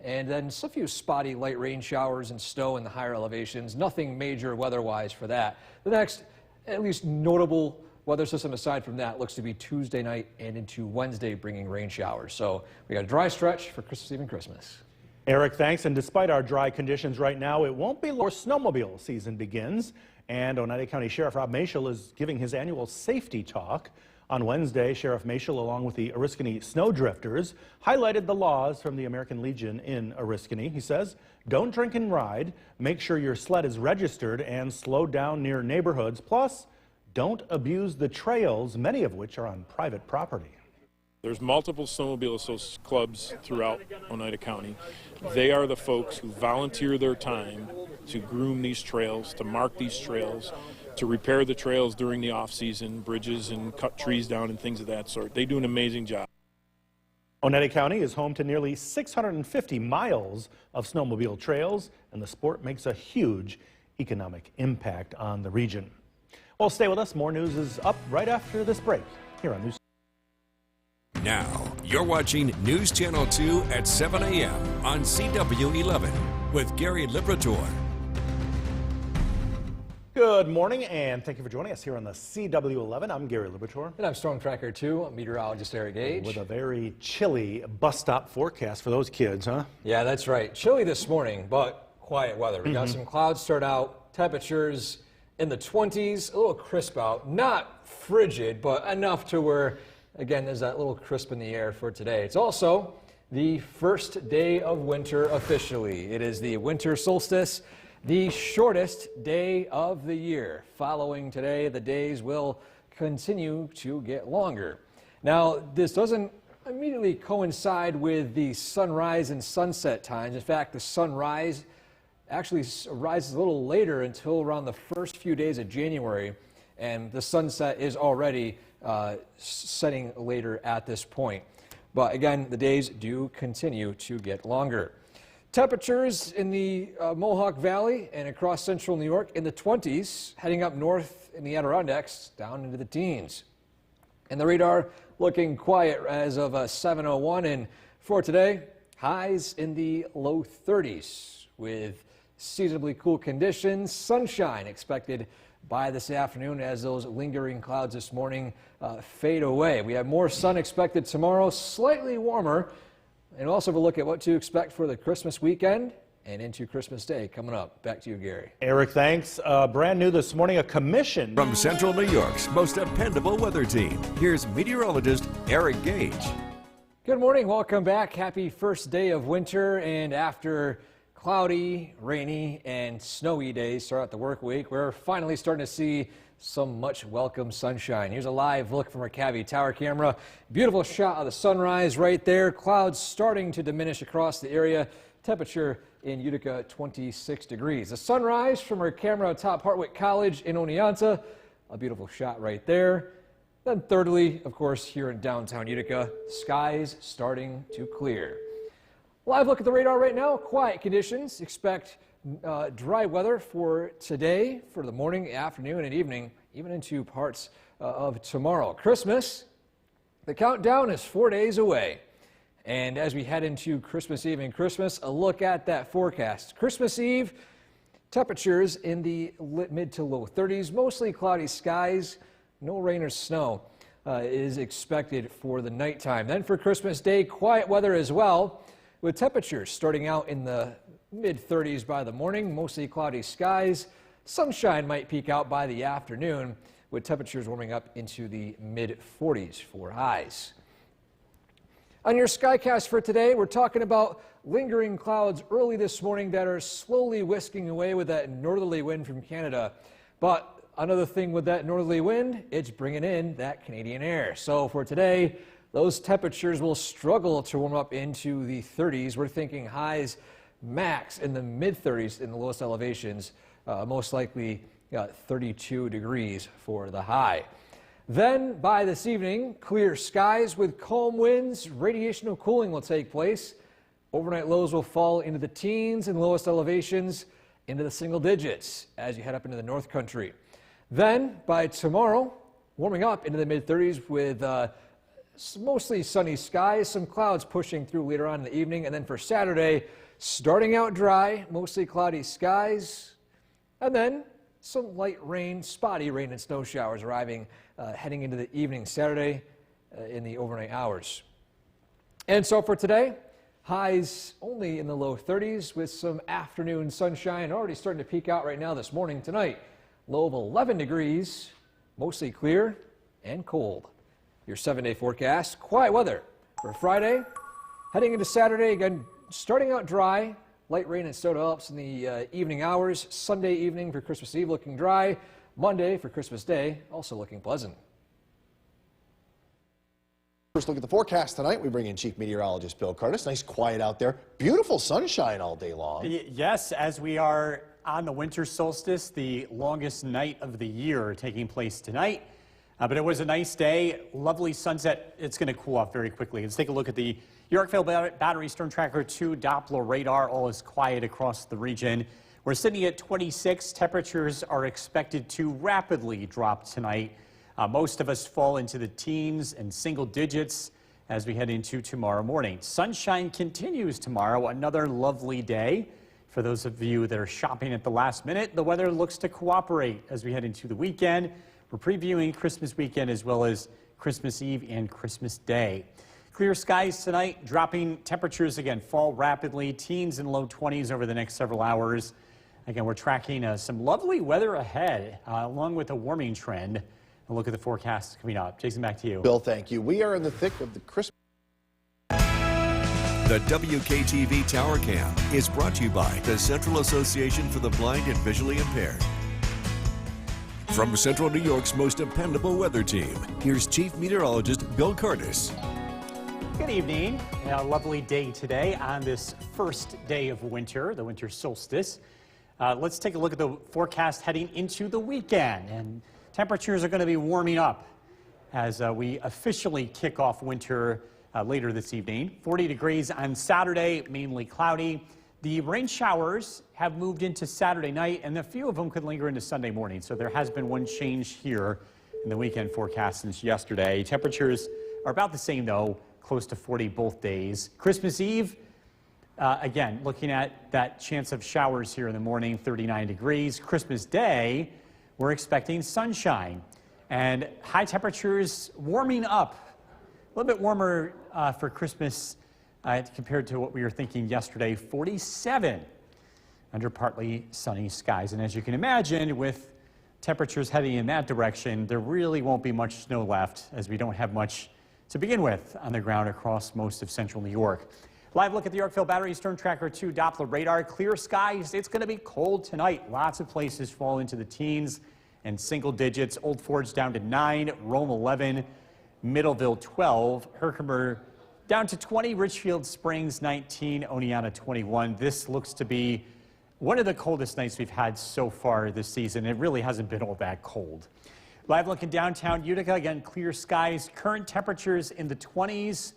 and then a few spotty light rain showers and snow in the higher elevations. Nothing major weather-wise for that. The next, at least notable weather system aside from that looks to be Tuesday night and into Wednesday, bringing rain showers. So we got a dry stretch for Christmas Eve and Christmas. Eric, thanks. And despite our dry conditions right now, it won't be long before snowmobile season begins. And Oneida County Sheriff Rob Mashel is giving his annual safety talk. On Wednesday, Sheriff Mashel, along with the Oriskany Snowdrifters, highlighted the laws from the American Legion in Oriskany. He says, don't drink and ride, make sure your sled is registered, and slow down near neighborhoods. Plus, don't abuse the trails, many of which are on private property. There's multiple snowmobile clubs throughout Oneida County. They are the folks who volunteer their time to groom these trails, to mark these trails, to repair the trails during the off-season, bridges and cut trees down and things of that sort. They do an amazing job. Oneida County is home to nearly 650 miles of snowmobile trails, and the sport makes a huge economic impact on the region. Well, stay with us. More news is up right after this break here on News. Now, you're watching News Channel 2 at 7 a.m. on CW 11 with Gary Liberatore. Good morning, and thank you for joining us here on the CW 11. I'm Gary Liberatore. And I'm Storm Tracker 2, meteorologist Eric Gage. With a very chilly bus stop forecast for those kids, huh? Yeah, that's right. Chilly this morning, but quiet weather. We got some clouds start out, temperatures in the 20s, a little crisp out. Not frigid, but enough to where, again, there's that little crisp in the air for today. It's also the first day of winter officially. It is the winter solstice, the shortest day of the year. Following today, the days will continue to get longer. Now, this doesn't immediately coincide with the sunrise and sunset times. In fact, the sunrise actually rises a little later until around the first few days of January, and the sunset is already setting later at this point. But again, the days do continue to get longer. Temperatures in the Mohawk Valley and across central New York in the 20s, heading up north in the Adirondacks down into the teens. And the radar looking quiet as of 7:01, and for today, highs in the low 30s with seasonably cool conditions, sunshine expected by this afternoon as those lingering clouds this morning fade away. We have more sun expected tomorrow, slightly warmer, and also have a look at what to expect for the Christmas weekend and into Christmas Day coming up. Back to you, Gary. Eric, thanks. Brand new this morning, a commission From Central New York's most dependable weather team, here's meteorologist Eric Gage. Good morning. Welcome back. Happy first day of winter. And after cloudy, rainy, and snowy days throughout the work week, we're finally starting to see some much welcome sunshine. Here's a live look from our Cavie Tower camera. Beautiful shot of the sunrise right there. Clouds starting to diminish across the area. Temperature in Utica 26 degrees. The sunrise from our camera atop Hartwick College in Oneonta. A beautiful shot right there. Then thirdly, of course, here in downtown Utica, skies starting to clear. Live look at the radar right now. Quiet conditions. Expect dry weather for today, for the morning, afternoon, and evening, even into parts of tomorrow. Christmas, the countdown is 4 days away. And as we head into Christmas Eve and Christmas, a look at that forecast. Christmas Eve, temperatures in the mid to low 30s, mostly cloudy skies, no rain or snow is expected for the nighttime. Then for Christmas Day, quiet weather as well, with temperatures starting out in the mid 30s by the morning, mostly cloudy skies. Sunshine might peak out by the afternoon, with temperatures warming up into the mid 40s for highs. On your Skycast for today, we're talking about lingering clouds early this morning that are slowly whisking away with that northerly wind from Canada. But another thing with that northerly wind, it's bringing in that Canadian air. So for today, those temperatures will struggle to warm up into the 30s. We're thinking highs max in the mid 30s in the lowest elevations, most likely 32 degrees for the high. Then by this evening, clear skies with calm winds. Radiational cooling will take place. Overnight lows will fall into the teens and lowest elevations into the single digits as you head up into the North Country. Then by tomorrow, warming up into the mid 30s with mostly sunny skies, some clouds pushing through later on in the evening. And then for Saturday, starting out dry, mostly cloudy skies, and then some light rain, spotty rain and snow showers arriving heading into the evening Saturday in the overnight hours. And so for today, highs only in the low 30s with some afternoon sunshine already starting to peek out right now this morning. Tonight, low of 11 degrees, mostly clear and cold. Your 7-day forecast, quiet weather for Friday. Heading into Saturday, again, starting out dry. Light rain and snow develops in the evening hours. Sunday evening for Christmas Eve looking dry. Monday for Christmas Day also looking pleasant. First look at the forecast tonight. We bring in Chief Meteorologist Bill Curtis. Nice quiet out there. Beautiful sunshine all day long. Yes, as we are on the winter solstice, the longest night of the year taking place tonight. But it was a nice day, lovely sunset. It's going to cool off very quickly. Let's take a look at the Yorkville Battery Storm Tracker 2 Doppler radar. All is quiet across the region. We're sitting at 26. Temperatures are expected to rapidly drop tonight. Most of us fall into the teens and single digits as we head into tomorrow morning. Sunshine continues tomorrow, another lovely day. For those of you that are shopping at the last minute, the weather looks to cooperate as we head into the weekend. We're previewing Christmas weekend as well as Christmas Eve and Christmas Day. Clear skies tonight, dropping temperatures again fall rapidly, teens and low 20s over the next several hours. Again, we're tracking some lovely weather ahead along with a warming trend. A look at the forecast coming up. Jason, back to you. Bill, thank you. We are in the thick of the Christmas. The WKTV Tower Cam is brought to you by the Central Association for the Blind and Visually Impaired. From Central New York's most dependable weather team, here's Chief Meteorologist Bill Curtis. Good evening. A lovely day today on this first day of winter, the winter solstice. Let's take a look at the forecast heading into the weekend. And temperatures are going to be warming up as we officially kick off winter later this evening. 40 degrees on Saturday, mainly cloudy. The rain showers have moved into Saturday night, and a few of them could linger into Sunday morning. So there has been one change here in the weekend forecast since yesterday. Temperatures are about the same, though, close to 40 both days. Christmas Eve, again, looking at that chance of showers here in the morning, 39 degrees. Christmas Day, we're expecting sunshine and high temperatures warming up. A little bit warmer for Christmas compared to what we were thinking yesterday, 47 under partly sunny skies. And as you can imagine, with temperatures heading in that direction, there really won't be much snow left, as we don't have much to begin with on the ground across most of central New York. Live look at the Yorkville Battery Storm Tracker 2 Doppler radar. Clear skies. It's going to be cold tonight. Lots of places fall into the teens and single digits. Old Forge down to 9, Rome 11, Middleville 12, Herkimer down to 20, Richfield Springs 19, Oneonta 21. This looks to be one of the coldest nights we've had so far this season. It really hasn't been all that cold. Live look in downtown Utica. Again, clear skies. Current temperatures in the 20s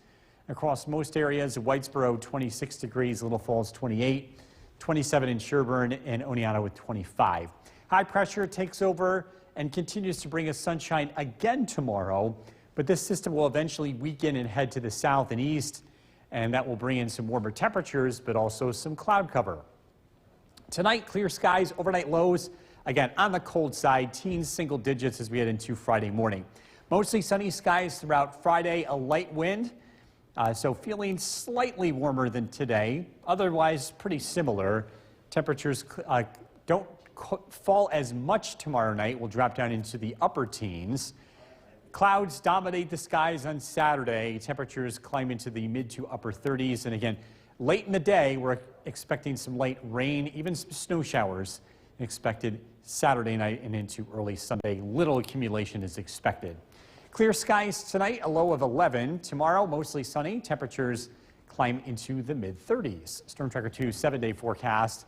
across most areas. Whitesboro 26 degrees, Little Falls 28, 27 in Sherburne, and Oneonta with 25. High pressure takes over and continues to bring us sunshine again tomorrow, but this system will eventually weaken and head to the south and east, and that will bring in some warmer temperatures, but also some cloud cover. Tonight, clear skies, overnight lows, again, on the cold side, teens, single digits as we head into Friday morning. Mostly sunny skies throughout Friday, a light wind, so feeling slightly warmer than today, otherwise pretty similar. Temperatures don't fall as much tomorrow night. We'll drop down into the upper teens. Clouds dominate the skies on Saturday. Temperatures climb into the mid to upper 30s. And again, late in the day, we're expecting some light rain, even some snow showers expected Saturday night and into early Sunday. Little accumulation is expected. Clear skies tonight, a low of 11. Tomorrow, mostly sunny. Temperatures climb into the mid 30s. Storm Tracker 2 7-day forecast.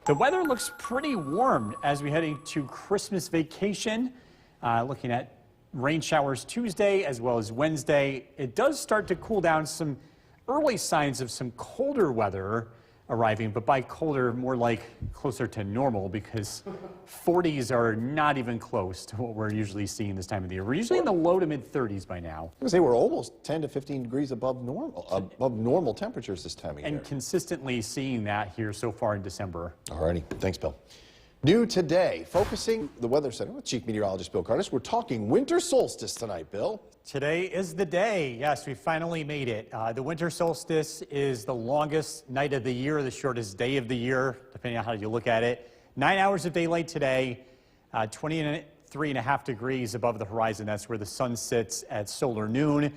The weather looks pretty warm as we head into Christmas vacation. Looking at rain showers Tuesday as well as Wednesday. It does start to cool down. Some early signs of some colder weather arriving, but by colder, more like closer to normal, because 40s are not even close to what we're usually seeing this time of the year. We're usually in the low to mid 30s by now. I was going to say we're almost 10 to 15 degrees above normal temperatures this time of year. And consistently seeing that here so far in December. All righty. Thanks, Bill. New today, focusing the Weather Center with Chief Meteorologist Bill Curtis. We're talking winter solstice tonight, Bill. Today is the day. Yes, we finally made it. The winter solstice is the longest night of the year, the shortest day of the year, depending on how you look at it. 9 hours of daylight today, 23.5 degrees above the horizon. That's where the sun sits at solar noon.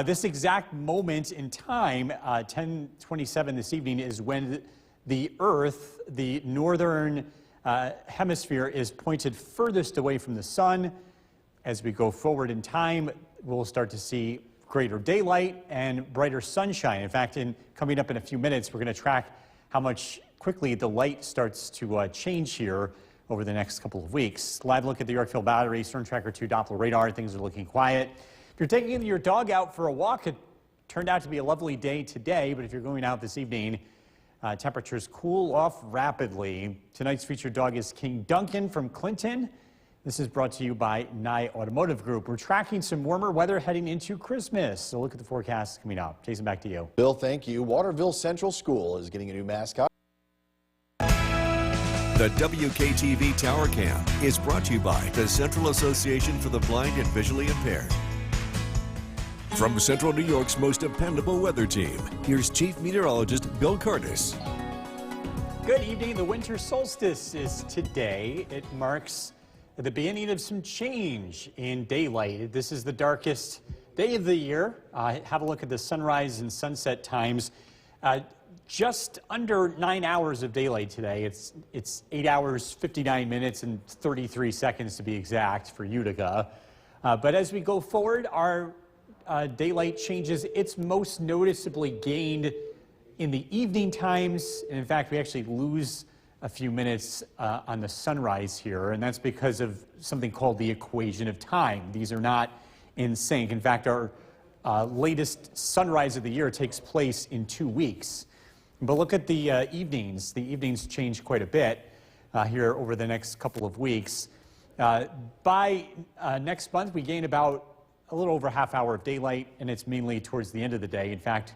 This exact moment in time, 10:27 this evening, is when the Earth, the northern hemisphere, is pointed furthest away from the sun. As we go forward in time, we'll start to see greater daylight and brighter sunshine. In fact, coming up in a few minutes, we're going to track how much quickly the light starts to change here over the next couple of weeks. Live look at the Yorkville Battery Storm Tracker 2 Doppler radar. Things are looking quiet. If you're taking your dog out for a walk, it turned out to be a lovely day today, but if you're going out this evening, temperatures cool off rapidly. Tonight's featured dog is King Duncan from Clinton. This is brought to you by Nye Automotive Group. We're tracking some warmer weather heading into Christmas. So look at the forecast coming up. Jason, back to you. Bill, thank you. Waterville Central School is getting a new mascot. The WKTV Tower Cam is brought to you by the Central Association for the Blind and Visually Impaired. From Central New York's most dependable weather team, here's Chief Meteorologist Bill Curtis. Good evening. The winter solstice is today. It marks the beginning of some change in daylight. This is the darkest day of the year. Have a look at the sunrise and sunset times. Just under 9 hours of daylight today. It's 8 hours, 59 minutes, and 33 seconds to be exact for Utica. But as we go forward, our daylight changes. It's most noticeably gained in the evening times. And in fact, we actually lose a few minutes on the sunrise here, and that's because of something called the equation of time. These are not in sync. In fact, our latest sunrise of the year takes place in 2 weeks. But look at the evenings. The evenings change quite a bit here over the next couple of weeks. By next month, we gain about a little over a half hour of daylight, and it's mainly towards the end of the day. In fact,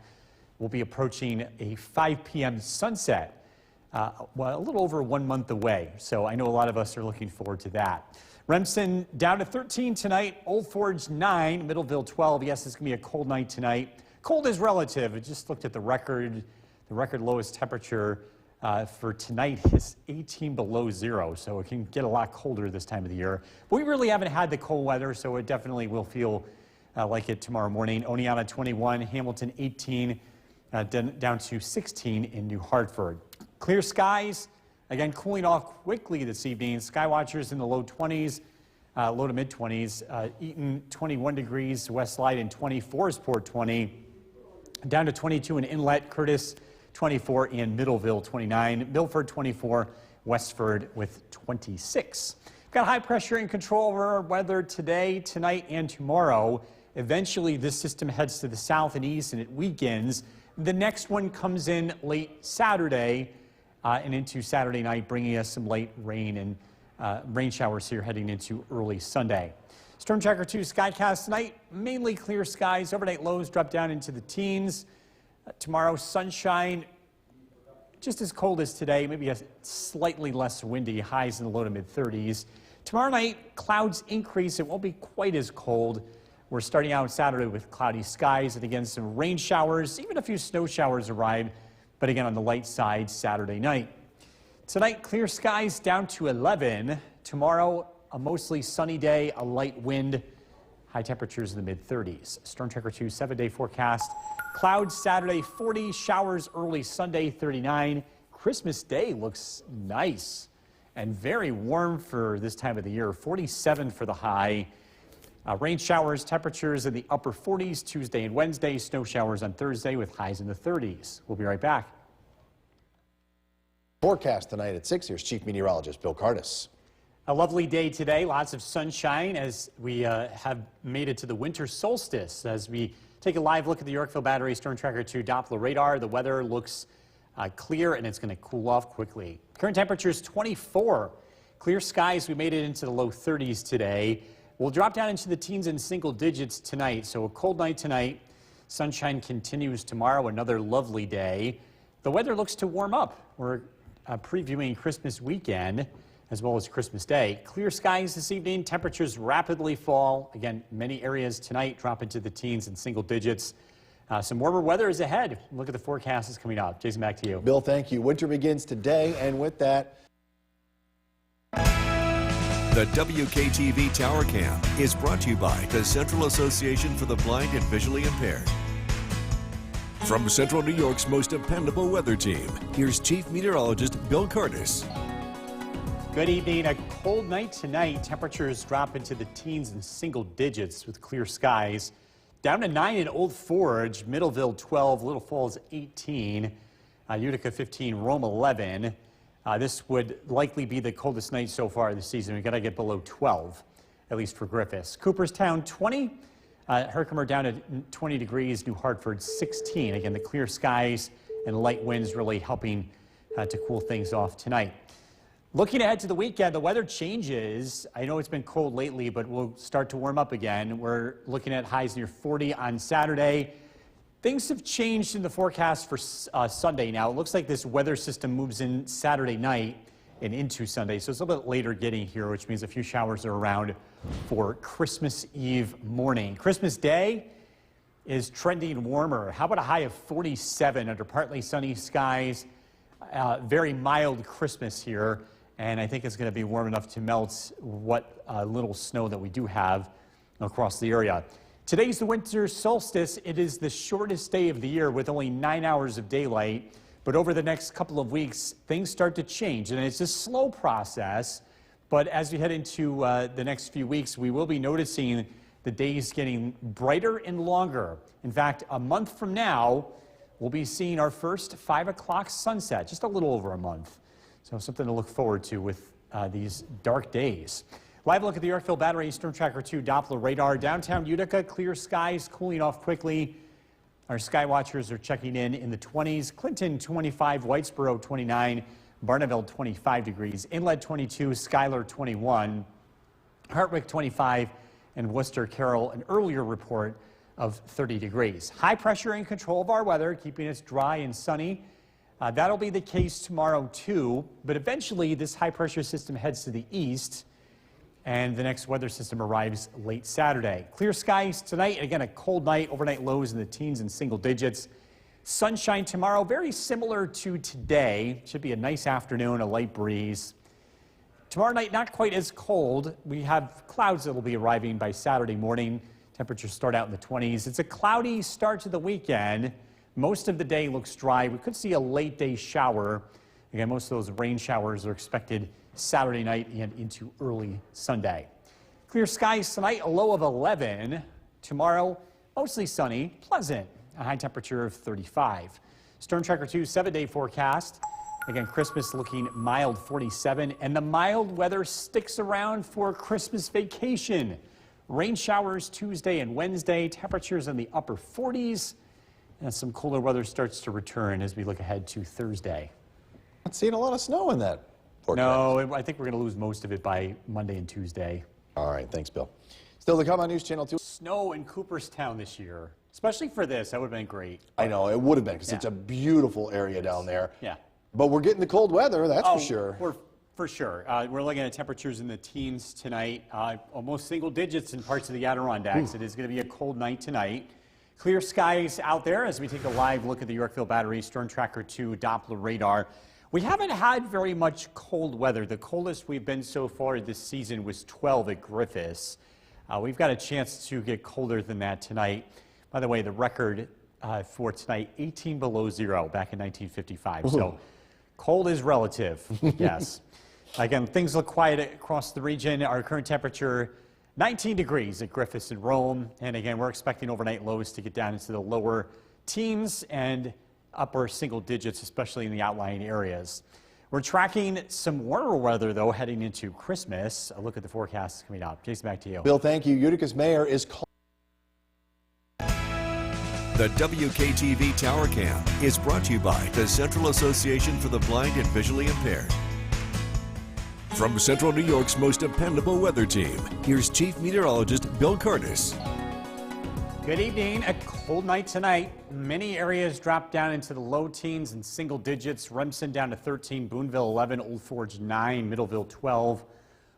we'll be approaching a 5 p.m. sunset. Well, a little over 1 month away, so I know a lot of us are looking forward to that. Remsen down to 13 tonight, Old Forge 9, Middleville 12. Yes, it's going to be a cold night tonight. Cold is relative. I just looked at the record lowest temperature for tonight is 18 below zero, so it can get a lot colder this time of the year. But we really haven't had the cold weather, so it definitely will feel like it tomorrow morning. Oneonta 21, Hamilton 18, down to 16 in New Hartford. Clear skies, again cooling off quickly this evening. Skywatchers in the low 20s, low to mid 20s. Eaton 21 degrees, West Leyden 20, Forestport 20, down to 22 in Inlet, Curtis 24 in Middleville 29, Milford 24, Westford with 26. We've got high pressure in control over our weather today, tonight, and tomorrow. Eventually, this system heads to the south and east, and it weakens. The next one comes in late Saturday and into Saturday night, bringing us some late rain and rain showers here heading into early Sunday. Storm Tracker 2 Skycast tonight, mainly clear skies. Overnight lows drop down into the teens. Tomorrow, sunshine, just as cold as today, maybe a slightly less windy, highs in the low to mid 30s. Tomorrow night, clouds increase. It won't be quite as cold. We're starting out Saturday with cloudy skies and again some rain showers, even a few snow showers arrive, but again on the light side Saturday night. Tonight, clear skies down to 11. Tomorrow, a mostly sunny day, a light wind, high temperatures in the mid 30s. Storm Tracker 2 7-day forecast. Clouds Saturday 40, showers early Sunday 39. Christmas Day looks nice and very warm for this time of the year. 47 for the high. Rain showers, temperatures in the upper 40s Tuesday and Wednesday. Snow showers on Thursday with highs in the 30s. We'll be right back. Forecast tonight at 6. Here's Chief Meteorologist Bill Cardis. A lovely day today, lots of sunshine as we have made it to the winter solstice. As we take a live look at the Yorkville Battery Storm Tracker 2 Doppler radar, the weather looks clear and it's going to cool off quickly. Current temperature is 24. Clear skies, we made it into the low 30s today. We'll drop down into the teens and single digits tonight, so a cold night tonight. Sunshine continues tomorrow, another lovely day. The weather looks to warm up. We're previewing Christmas weekend as well as Christmas Day. Clear skies this evening, temperatures rapidly fall. Again, many areas tonight drop into the teens and single digits. Some warmer weather is ahead. Look at the forecast is coming up. Jason, back to you. Bill, thank you. Winter begins today, and with that, The WKTV Tower Cam is brought to you by the Central Association for the Blind and Visually Impaired. From Central New York's most dependable weather team, here's Chief Meteorologist Bill Cardis. Good evening. A cold night tonight. Temperatures drop into the teens and single digits with clear skies. Down to 9 in Old Forge, Middleville 12, Little Falls 18, Utica 15, Rome 11. This would likely be the coldest night so far this season. We've got to get below 12, at least for Griffiths. Cooperstown 20, Herkimer down to 20 degrees, New Hartford 16. Again, the clear skies and light winds really helping to cool things off tonight. Looking ahead to the weekend, the weather changes. I know it's been cold lately, but we'll start to warm up again. We're looking at highs near 40 on Saturday. Things have changed in the forecast for Sunday now. It looks like this weather system moves in Saturday night and into Sunday, so it's a little bit later getting here, which means a few showers are around for Christmas Eve morning. Christmas Day is trending warmer. How about a high of 47 under partly sunny skies? Very mild Christmas here, and I think it's going to be warm enough to melt what little snow that we do have across the area. Today's the winter solstice. It is the shortest day of the year with only 9 hours of daylight. But over the next couple of weeks, things start to change. And it's a slow process. But as we head into the next few weeks, we will be noticing the days getting brighter and longer. In fact, a month from now, we'll be seeing our first 5 o'clock sunset, just a little over a month. So something to look forward to with these dark days. Live look at the Yorkville Battery Storm Tracker 2 Doppler radar. Downtown Utica, clear skies, cooling off quickly. Our sky watchers are checking in the 20s. Clinton 25, Whitesboro 29, Barneville 25 degrees, Inlet 22, Schuyler 21, Hartwick 25, and Worcester Carroll an earlier report of 30 degrees. High pressure in control of our weather, keeping us dry and sunny. That'll be the case tomorrow too, but eventually this high pressure system heads to the east and the next weather system arrives late Saturday. Clear skies tonight, and again a cold night, overnight lows in the teens and single digits. Sunshine tomorrow, very similar to today. Should be a nice afternoon, a light breeze. Tomorrow night, not quite as cold. We have clouds that will be arriving by Saturday morning. Temperatures start out in the 20s. It's a cloudy start to the weekend. Most of the day looks dry. We could see a late day shower. Again, most of those rain showers are expected Saturday night and into early Sunday. Clear skies tonight, a low of 11. Tomorrow, mostly sunny, pleasant, a high temperature of 35. Storm Tracker 2 7-day forecast. Again, Christmas looking mild, 47, and the mild weather sticks around for Christmas vacation. Rain showers Tuesday and Wednesday, temperatures in the upper 40s, and some cooler weather starts to return as we look ahead to Thursday. Not seeing a lot of snow in that forecast. No, I think we're going to lose most of it by Monday and Tuesday. All right, thanks, Bill. Still to come on News Channel 2. Snow in Cooperstown this year, especially for this, that would have been great. I know, it would have been because Yeah. it's a beautiful area down there. Yeah. But we're getting the cold weather, that's for sure. For sure. We're looking at temperatures in the teens tonight, almost single digits in parts of the Adirondacks. It is going to be a cold night tonight. Clear skies out there as we take a live look at the Yorkville Battery Storm Tracker 2 Doppler radar. We haven't had very much cold weather. The coldest we've been so far this season was 12 at Griffiths. We've got a chance to get colder than that tonight. By the way, the record for tonight, 18 below zero back in 1955. So cold is relative, yes. Again, things look quiet across the region. Our current temperature, 19 degrees at Griffiths and Rome. And again, we're expecting overnight lows to get down into the lower teens and upper single digits, especially in the outlying areas. We're tracking some warmer weather, though, heading into Christmas. A look at the forecast coming up. Jason, back to you. Bill, thank you. Utica's mayor is calling. The WKTV Tower Cam is brought to you by the Central Association for the Blind and Visually Impaired. From Central New York's most dependable weather team, here's Chief Meteorologist Bill Curtis. Good evening. A cold night tonight. Many areas drop down into the low teens and single digits. Remsen down to 13, Boonville 11, Old Forge 9, Middleville 12,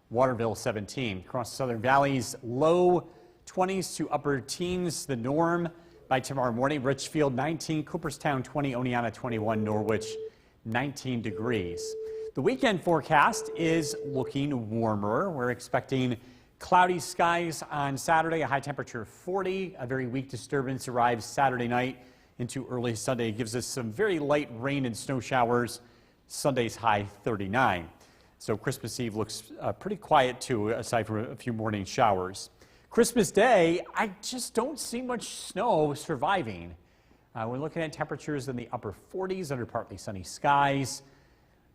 Waterville 17. Across the Southern Valleys, low 20s to upper teens, the norm. By tomorrow morning, Richfield 19, Cooperstown 20, Oneonta 21, Norwich 19 degrees. The weekend forecast is looking warmer. We're expecting cloudy skies on Saturday, a high temperature of 40. A very weak disturbance arrives Saturday night into early Sunday. It gives us some very light rain and snow showers. Sunday's high 39. So Christmas Eve looks pretty quiet too, aside from a few morning showers. Christmas Day, I just don't see much snow surviving. We're looking at temperatures in the upper 40s under partly sunny skies.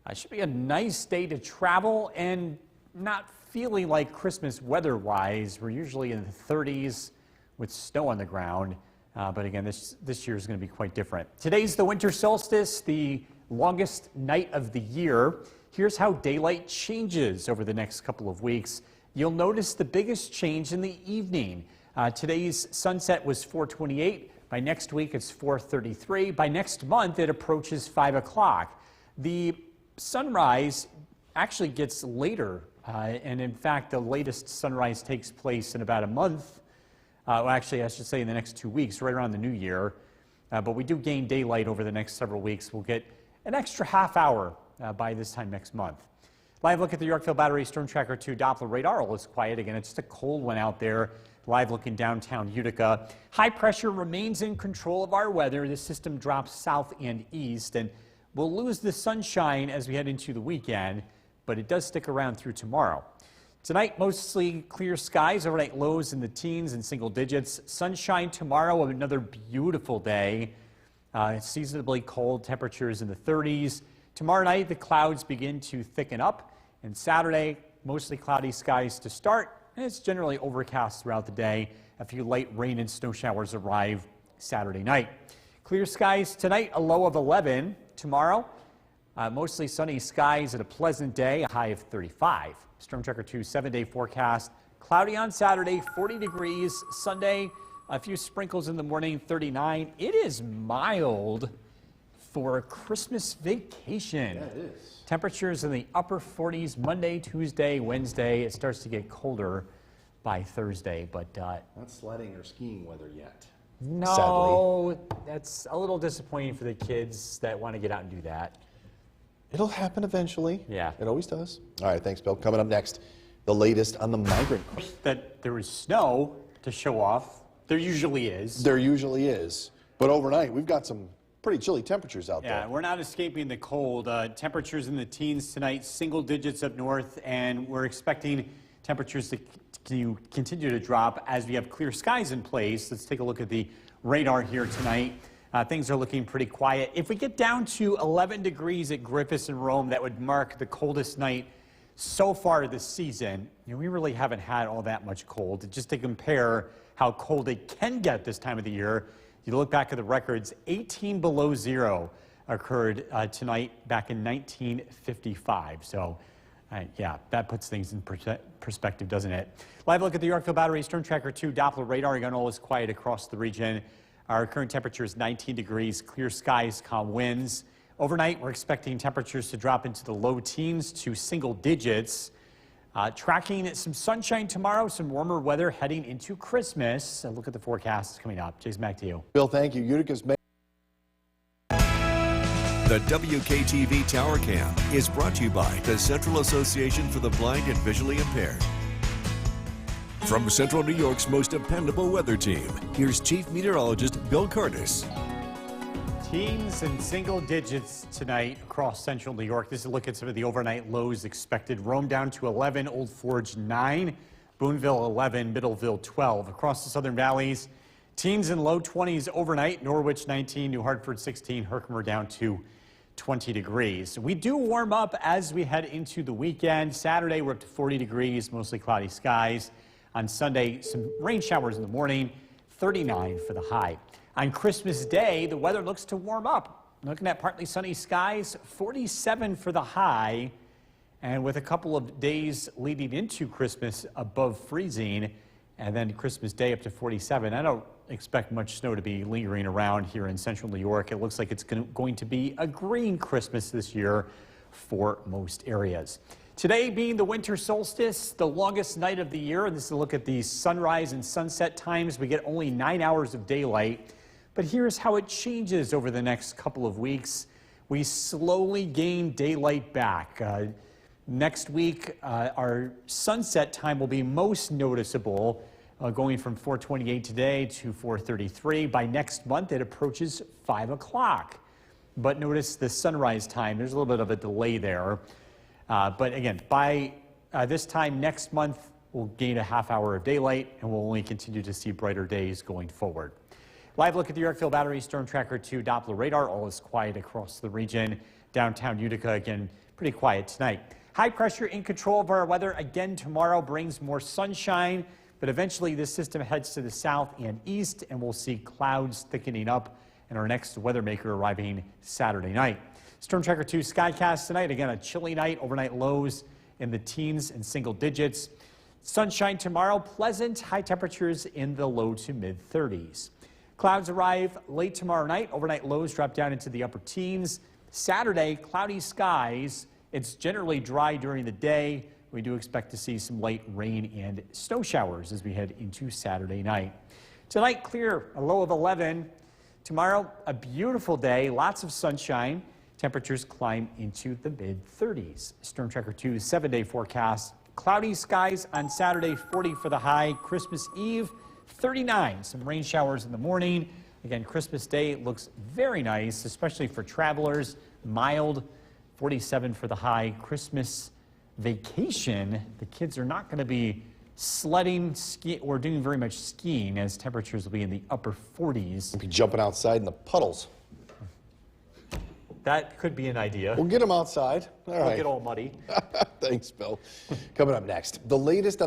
It should be a nice day to travel and not feeling like Christmas weather-wise. We're usually in the 30s with snow on the ground. But again, this year is going to be quite different. Today's the winter solstice, the longest night of the year. Here's how daylight changes over the next couple of weeks. You'll notice the biggest change in the evening. Today's sunset was 4:28. By next week, it's 4:33. By next month, it approaches 5 o'clock. The sunrise actually gets later. And in fact, the latest sunrise takes place in about a month. Well, actually, I should say in the next 2 weeks, right around the new year. But we do gain daylight over the next several weeks. We'll get an extra half hour by this time next month. Live look at the Yorkville Battery Storm Tracker 2 Doppler radar. All is quiet again. It's just a cold one out there. Live look in downtown Utica. High pressure remains in control of our weather. The system drops south and east, and we'll lose the sunshine as we head into the weekend, but it does stick around through tomorrow. Tonight, mostly clear skies, overnight lows in the teens and single digits. Sunshine tomorrow, another beautiful day. Seasonably cold, temperatures in the 30s. Tomorrow night, the clouds begin to thicken up, and Saturday, mostly cloudy skies to start, and it's generally overcast throughout the day. A few light rain and snow showers arrive Saturday night. Clear skies tonight, a low of 11. Tomorrow, mostly sunny skies and a pleasant day, a high of 35. Storm Tracker 2 7-day forecast. Cloudy on Saturday, 40 degrees. Sunday, a few sprinkles in the morning, 39. It is mild for a Christmas vacation. Yeah, it is. Temperatures in the upper 40s Monday, Tuesday, Wednesday. It starts to get colder by Thursday, but Not sledding or skiing weather yet. No, that's a little disappointing for the kids that want to get out and do that. It'll happen eventually. Yeah. It always does. All right, thanks, Bill. Coming up next, the latest on the migrant. That there was snow to show off. There usually is. There usually is. But overnight, we've got some pretty chilly temperatures out Yeah, there. we're not escaping the cold. Temperatures in the teens tonight, single digits up north, and we're expecting temperatures to continue to drop as we have clear skies in place. Let's take a look at the radar here tonight. Things are looking pretty quiet. If we get down to 11 degrees at Griffiths and Rome, that would mark the coldest night so far this season. We really haven't had all that much cold. Just to compare how cold it can get this time of the year, you look back at the records, 18 below zero occurred tonight back in 1955. So, yeah, that puts things in perspective, doesn't it? Live look at the Yorkville Battery Storm Tracker 2 Doppler radar. Again, all is quiet across the region. Our current temperature is 19 degrees, clear skies, calm winds. Overnight, we're expecting temperatures to drop into the low teens to single digits. Tracking some sunshine tomorrow, some warmer weather heading into Christmas. A look at the forecast coming up. Jason, back to you. Bill, thank you. Utica's The WKTV Tower Cam is brought to you by the Central Association for the Blind and Visually Impaired. From Central New York's most dependable weather team, here's Chief Meteorologist Bill Curtis. Teens in single digits tonight across central New York. This is a look at some of the overnight lows expected. Rome down to 11, Old Forge 9, Boonville 11, Middleville 12. Across the southern valleys, teens in low 20s overnight. Norwich 19, New Hartford 16, Herkimer down to 20 degrees. We do warm up as we head into the weekend. Saturday, we're up to 40 degrees, mostly cloudy skies. On Sunday, some rain showers in the morning, 39 for the high. On Christmas Day, the weather looks to warm up. Looking at partly sunny skies, 47 for the high, and with a couple of days leading into Christmas above freezing, and then Christmas Day up to 47. I don't expect much snow to be lingering around here in central New York. It looks like it's going to be a green Christmas this year for most areas. Today being the winter solstice, the longest night of the year, and this is a look at the sunrise and sunset times. We get only 9 hours of daylight, but here's how it changes over the next couple of weeks. We slowly gain daylight back. Next week, our sunset time will be most noticeable, going from 4:28 today to 4:33. By next month, it approaches 5 o'clock. But notice the sunrise time, there's a little bit of a delay there. But again, by this time next month, we'll gain a half hour of daylight, and we'll only continue to see brighter days going forward. Live look at the Yorkville Battery Storm Tracker 2 Doppler radar. All is quiet across the region. Downtown Utica, again, pretty quiet tonight. High pressure in control of our weather again tomorrow brings more sunshine, but eventually this system heads to the south and east, and we'll see clouds thickening up, and our next weather maker arriving Saturday night. Storm Tracker 2 Skycast tonight. Again, a chilly night, overnight lows in the teens and single digits. Sunshine tomorrow, pleasant, high temperatures in the low to mid 30s. Clouds arrive late tomorrow night. Overnight lows drop down into the upper teens. Saturday, cloudy skies. It's generally dry during the day. We do expect to see some light rain and snow showers as we head into Saturday night. Tonight, clear, a low of 11. Tomorrow, a beautiful day, lots of sunshine. Temperatures climb into the mid-30s. Storm Tracker 2's 7-day forecast. Cloudy skies on Saturday, 40 for the high. Christmas Eve, 39. Some rain showers in the morning. Again, Christmas Day looks very nice, especially for travelers. Mild, 47 for the high. Christmas vacation, the kids are not going to be sledding or doing very much skiing, as temperatures will be in the upper 40s. We'll be jumping outside in the puddles. That could be an idea. We'll get them outside. All right. Get all muddy. Thanks, Bill. Coming up next, the latest on